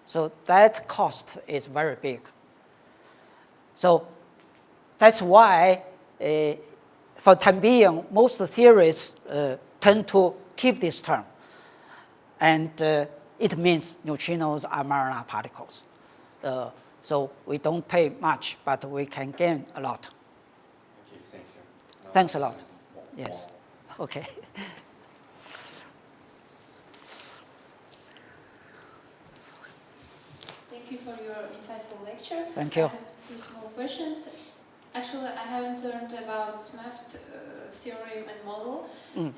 So that cost is very big. So that's why, for the time being, most theorists tend to keep this term. And it means neutrinos are Majorana particles. So we don't pay much, but we can gain a lot. Okay, thank you. Now Thanks a lot. more. Yes. Okay. Thank you for your insightful lecture. Thank you. I have 2 small questions. Actually, I haven't learned about SMEFT theorem and model. And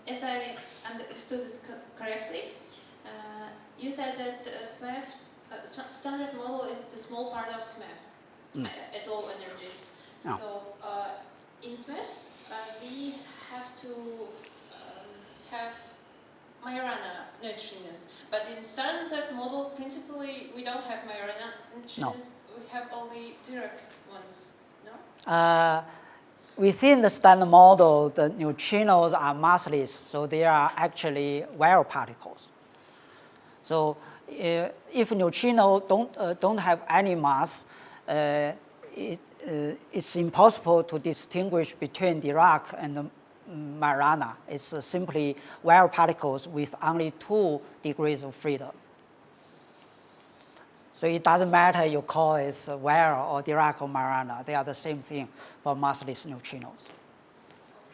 as I understood it correctly, you said that SMEFT, standard model is the small part of SMEFT at low energies. No. So in SMEFT, we have to have Majorana neutrinos. But in standard model, principally, we don't have Majorana neutrinos. No. We have only direct ones, no? Within the standard model, the neutrinos are massless, so they are actually wire particles. So if neutrinos don't have any mass, it's impossible to distinguish between Dirac and Majorana. It's simply wire particles with only 2 degrees of freedom. So it doesn't matter you call it wire or Dirac or Majorana. They are the same thing for massless neutrinos.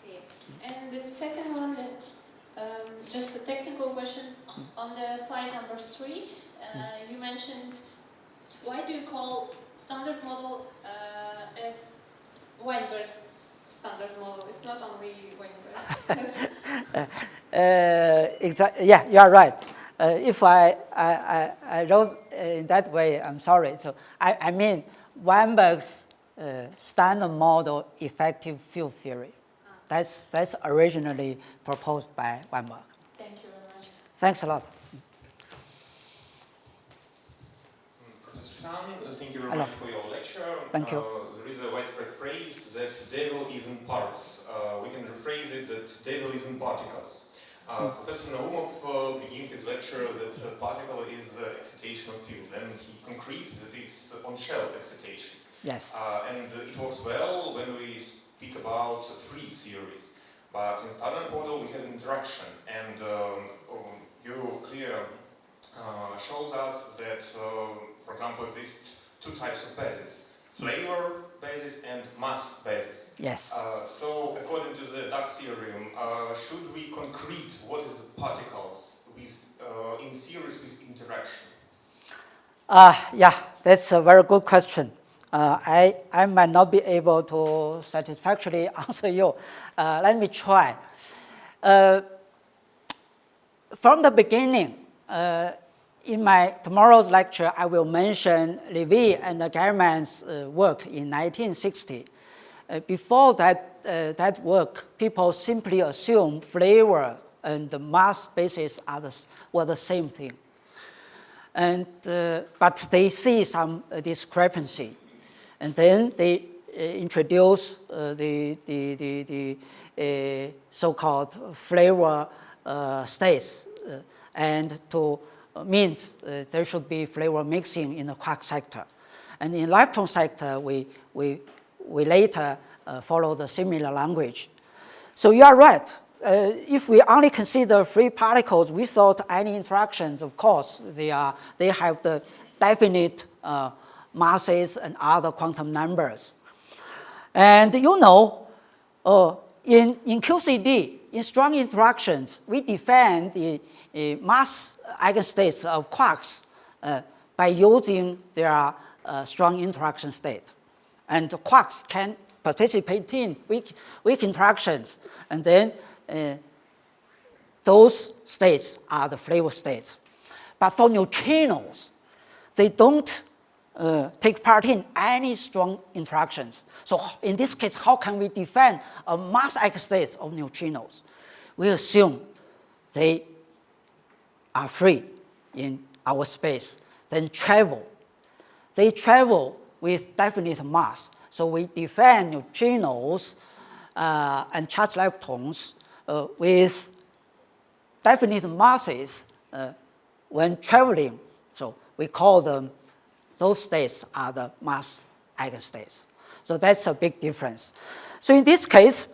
Okay. And the second one is just a technical question. On the slide number 3, you mentioned, why do you call standard model as Weinberg's standard model? It's not only Weinberg's. Yeah, you are right. If I wrote in that way, I'm sorry. So I mean Weinberg's standard model effective field theory. That's originally proposed by Weinberg. Thank you very much. Thanks a lot. Professor San, thank you very Hello. much for your lecture. Thank you. There is a widespread phrase that devil is in parts. We can rephrase it that devil is in particles. Professor Naumov began his lecture that a particle is excitation of field, and he concrete that it's on-shell excitation. Yes. And it works well when we speak about free series. But in standard model we have interaction, and you clear shows us that, for example, exist 2 types of bases: flavor basis and mass basis. Yes. So, according to the Dux theorem, should we concrete what is the particles with, in series with interaction? Yeah, that's a very good question. I might not be able to satisfactorily answer you. Let me try. From the beginning, in my tomorrow's lecture, I will mention Levy and German's work in 1960. Before that work, people simply assume flavor and the mass basis were the same thing. And, but they see some discrepancy. And then they introduce the so-called flavor states, and to means there should be flavor mixing in the quark sector. And in lepton sector, we later follow the similar language. So you are right. If we only consider free particles without any interactions, of course, they have the definite masses and other quantum numbers. And you know, in QCD, in strong interactions, we define the mass eigenstates of quarks by using their strong interaction state. And the quarks can participate in weak interactions, and then those states are the flavor states. But for neutrinos, they don't take part in any strong interactions. So in this case, how can we define a mass eigenstates of neutrinos? We assume they are free in our space, then travel. They travel with definite mass. So we define neutrinos and charged leptons with definite masses when traveling. So we call them, those states are the mass eigenstates. So that's a big difference. So in this case,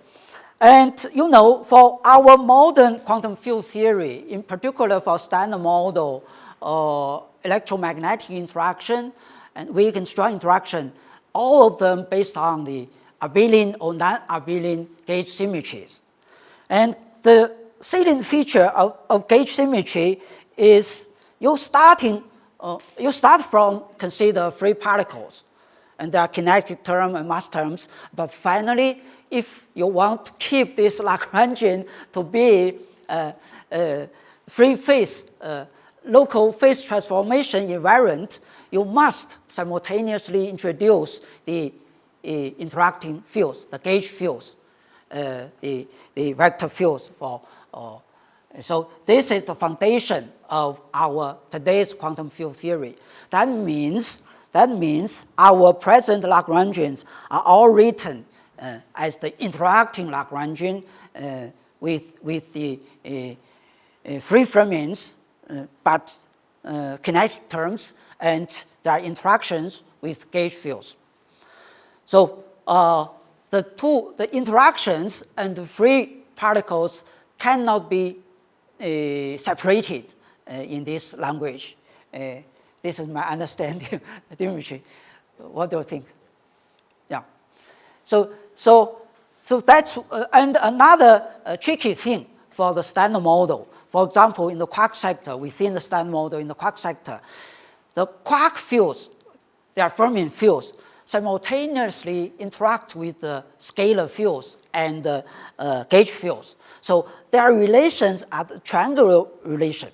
and you know, for our modern quantum field theory, in particular for standard model, electromagnetic interaction and weak and strong interaction, all of them based on the abelian or non-abelian gauge symmetries. And the salient feature of gauge symmetry is you start from consider free particles, and there are kinetic terms and mass terms, but finally, if you want to keep this Lagrangian to be free phase, local phase transformation invariant, you must simultaneously introduce the interacting fields, the gauge fields, the vector fields for. So this is the foundation of our today's quantum field theory. That means our present Lagrangians are all written as the interacting Lagrangian with the free fermions, but kinetic terms, and their interactions with gauge fields. So the interactions and the free particles cannot be separated in this language. This is my understanding. Dimitri, what do you think? Yeah. So that's and another tricky thing for the standard model. For example, in the quark sector, within the standard model in the quark sector, the quark fields, they are fermion fields, simultaneously interact with the scalar fields and the gauge fields. So their relations are the triangular relation.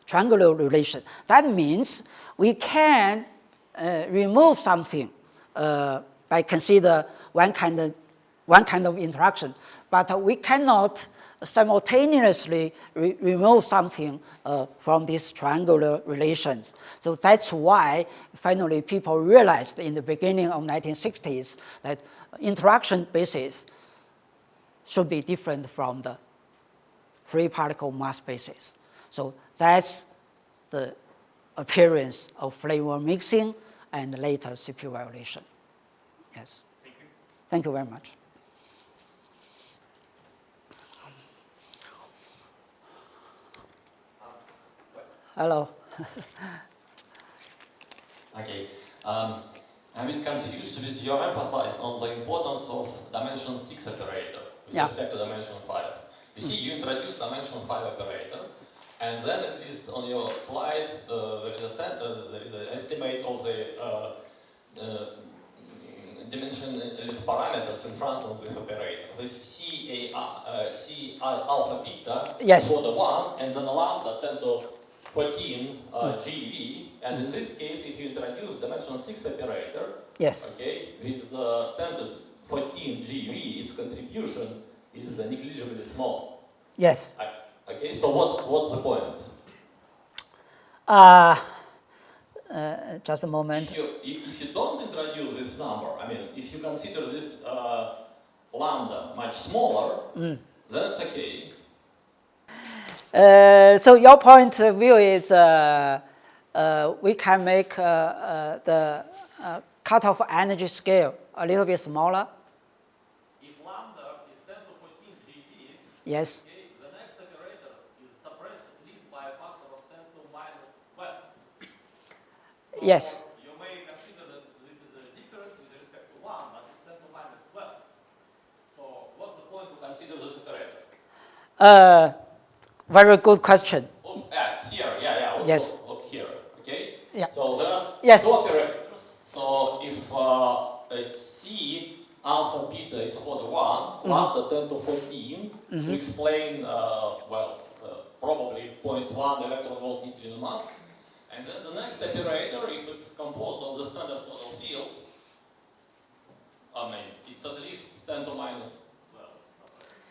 Triangular relation. That means we can remove something by consider one kind of interaction, but we cannot simultaneously remove something from these triangular relations. So that's why finally people realized in the beginning of 1960s that interaction basis should be different from the free particle mass basis. So that's the appearance of flavor mixing and later CP violation. Yes. Thank you. Thank you very much. Hello. Okay. I'm a bit confused with your emphasis on the importance of dimension 6 operator with respect to dimension 5. You see, you introduce dimension 5 operator, and then at least on your slide there is an estimate of the dimensionless parameters in front of this operator. This C alpha beta for the 1, and then lambda 10 to 14 GeV, and in this case, if you introduce dimension 6 operator, okay, with 10 to 14 GeV, its contribution is negligibly small. Yes. Okay, so what's the point? just a moment. If you don't introduce this number, I mean, if you consider this lambda much smaller, then it's okay. So your point of view is we can make the cutoff energy scale a little bit smaller. If lambda is 10 to 14 GeV, Yes. okay, the next operator is suppressed at least by a factor of 10 to minus 12. So Yes. you may consider that this is a difference with respect to 1, but it's 10 to minus 12. So what's the point to consider this operator? Very good question. Oh, here, look, Yes. look here, okay? Yeah. So there are Yes. two operators. So if C alpha beta is order 1, lambda 10 to 14, to explain, probably 0.1 electron volt neutrino mass. And then the next operator, if it's composed of the standard model field, I mean, it's at least 10 to minus 12.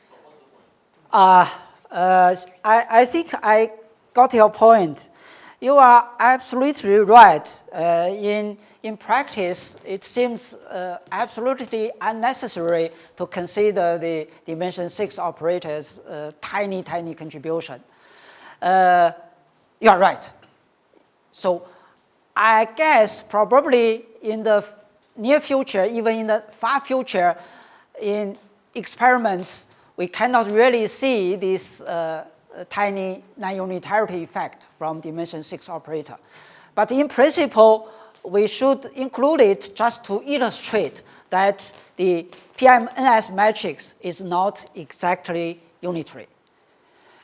So what's the point? I think I got your point. You are absolutely right. In practice, it seems absolutely unnecessary to consider the dimension 6 operator's tiny contribution. You are right. So I guess probably in the near future, even in the far future, in experiments, we cannot really see this tiny non-unitarity effect from dimension 6 operator. But in principle, we should include it just to illustrate that the PMNS matrix is not exactly unitary.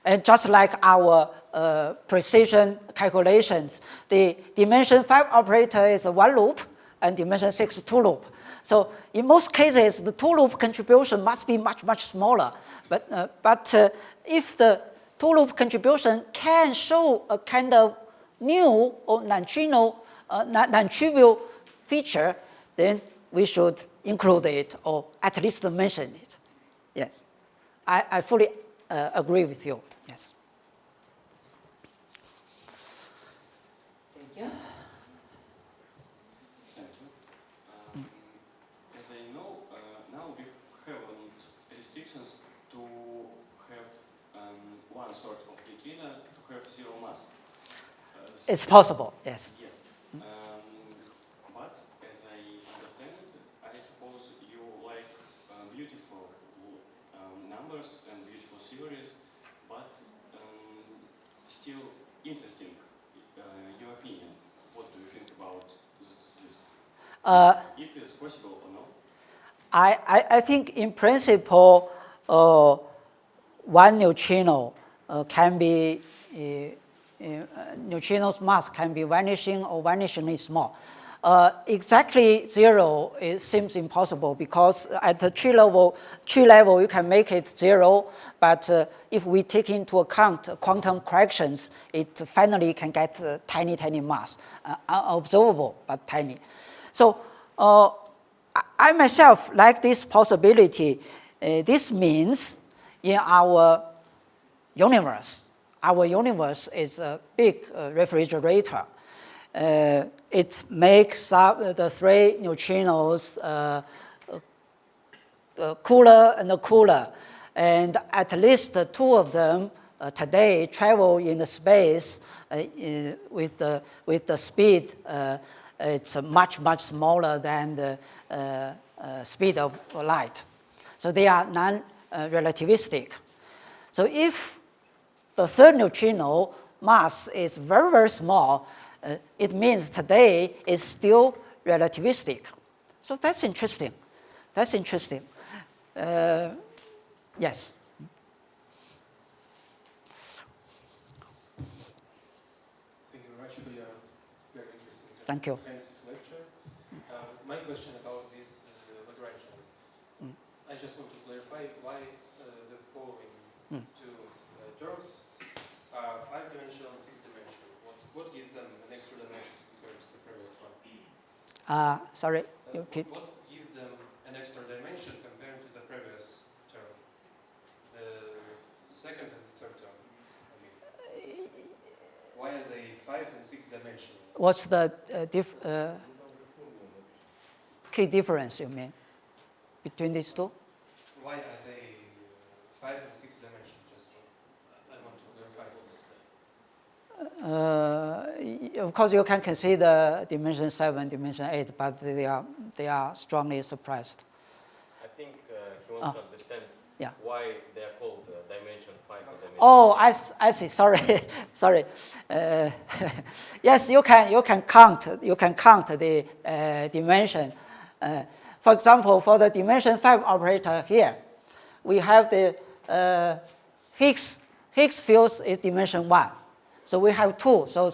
And just like our precision calculations, the dimension 5 operator is a 1 loop and dimension 6 is 2 loop. So in most cases, the 2 loop contribution must be much smaller. But if the 2 loop contribution can show a kind of new or non-trivial feature, then we should include it or at least mention it. Yes, I fully agree with you. Yes. Thank you. Thank you. As I know, now we have restrictions to have one sort of neutrino to have zero mass. It's possible, yes. Yes. But as I understand it, I suppose you like beautiful numbers and beautiful theories, but still interesting. Your opinion. What do you think about this? If it's possible or not? I think in principle, one neutrino can be neutrino's mass can be vanishing or vanishingly small. Exactly zero seems impossible because at the tree level you can make it zero, but if we take into account quantum corrections, it finally can get tiny mass, unobservable but tiny. So I myself like this possibility. This means in our universe is a big refrigerator. It makes the 3 neutrinos cooler and cooler, and at least 2 of them today travel in the space with the speed. It's much smaller than the speed of light, so they are non-relativistic. So if the 3rd neutrino mass is very small, it means today is still relativistic. So that's interesting. Yes. Thank you very much for your very interesting Thank you. comprehensive lecture. My question about this Lagrangian. I just want to clarify why the following two terms are 5-dimensional and 6-dimensional. What gives them an extra dimension compared to the previous one? Sorry, you repeat. What gives them an extra dimension compared to the previous term? The second and the third term. I mean, why are they 5 and 6 dimensional? What's the key difference, you mean, between these two? Why are they 5 and 6 dimensional? Just I want to verify this. Of course, you can consider dimension 7, dimension 8, but they are strongly suppressed. I think he wants to understand why they are called dimension 5 or dimension 6. Oh, I see. Sorry, sorry. Yes, you can count the dimension. For example, for the dimension 5 operator here, we have the Higgs fields is dimension 1. So we have 2. So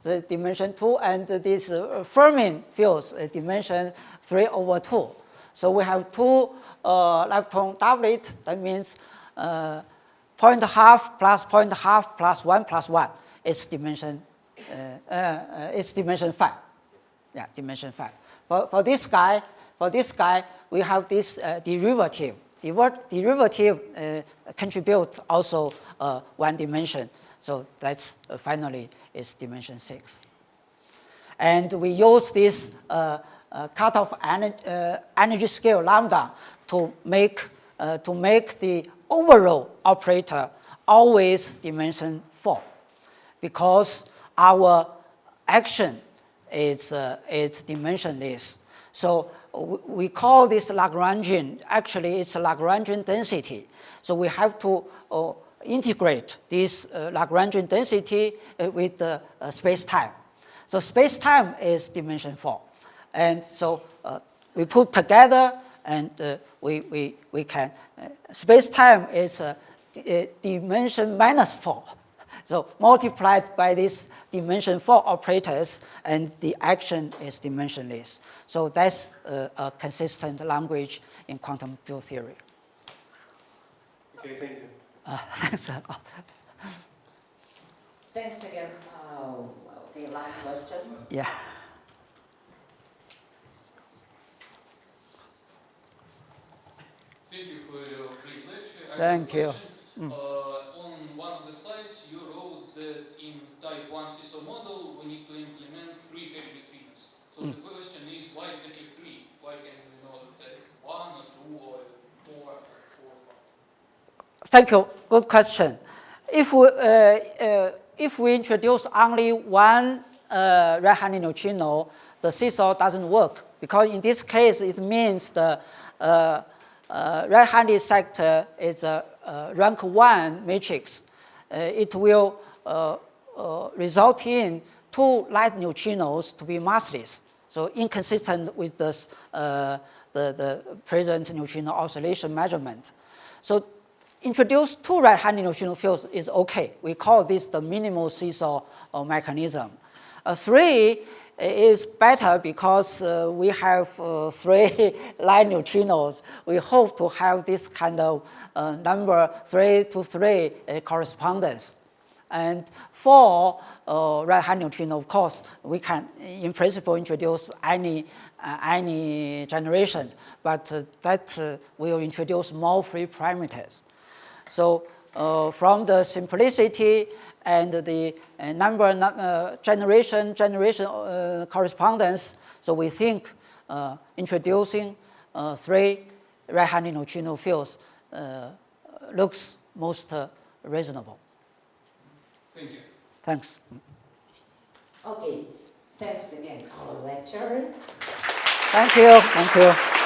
the dimension 2, and this Fermi fields is dimension 3/2. So we have 2 lepton doublet. That means 0.5 plus 0.5 plus 1 plus 1 is dimension 5. Yeah, dimension 5. For this guy, we have this derivative. Derivative contribute also 1 dimension. So that's finally is dimension 6. And we use this cutoff energy scale lambda to make the overall operator always dimension 4, because our action is dimensionless. So we call this Lagrangian. Actually, it's a Lagrangian density. So we have to integrate this Lagrangian density with the space-time. So space-time is dimension 4. And so we put together, and we can, space-time is dimension minus 4. So multiplied by these dimension 4 operators, and the action is dimensionless. So that's a consistent language in quantum field theory. Okay, thank you. Thanks a lot. Thanks again. Okay, last question. Yeah. Thank you for your great lecture. Thank you. On one of the slides, you wrote that in type 1 Seesaw model, we need to implement 3 heavy neutrinos. So the question is, why exactly 3? Why can we know that 1 or 2 or 4 or 5? Thank you. Good question. If we introduce only one right-handed neutrino, the seesaw doesn't work, because in this case it means the right-handed sector is a rank 1 matrix. It will result in 2 light neutrinos to be massless, so inconsistent with this, the present neutrino oscillation measurement. So introduce 2 right-handed neutrino fields is okay. We call this the minimal seesaw mechanism. 3 is better because we have 3 light neutrinos. We hope to have this kind of number 3 to 3 correspondence. And 4 right-hand neutrino, of course, we can, in principle, introduce any generation, but that will introduce more free parameters. So from the simplicity and the number generation correspondence, so we think introducing 3 right-handed neutrino fields looks most reasonable. Thank you. Thanks. Okay, thanks again, our lecturer. Thank you. Thank you.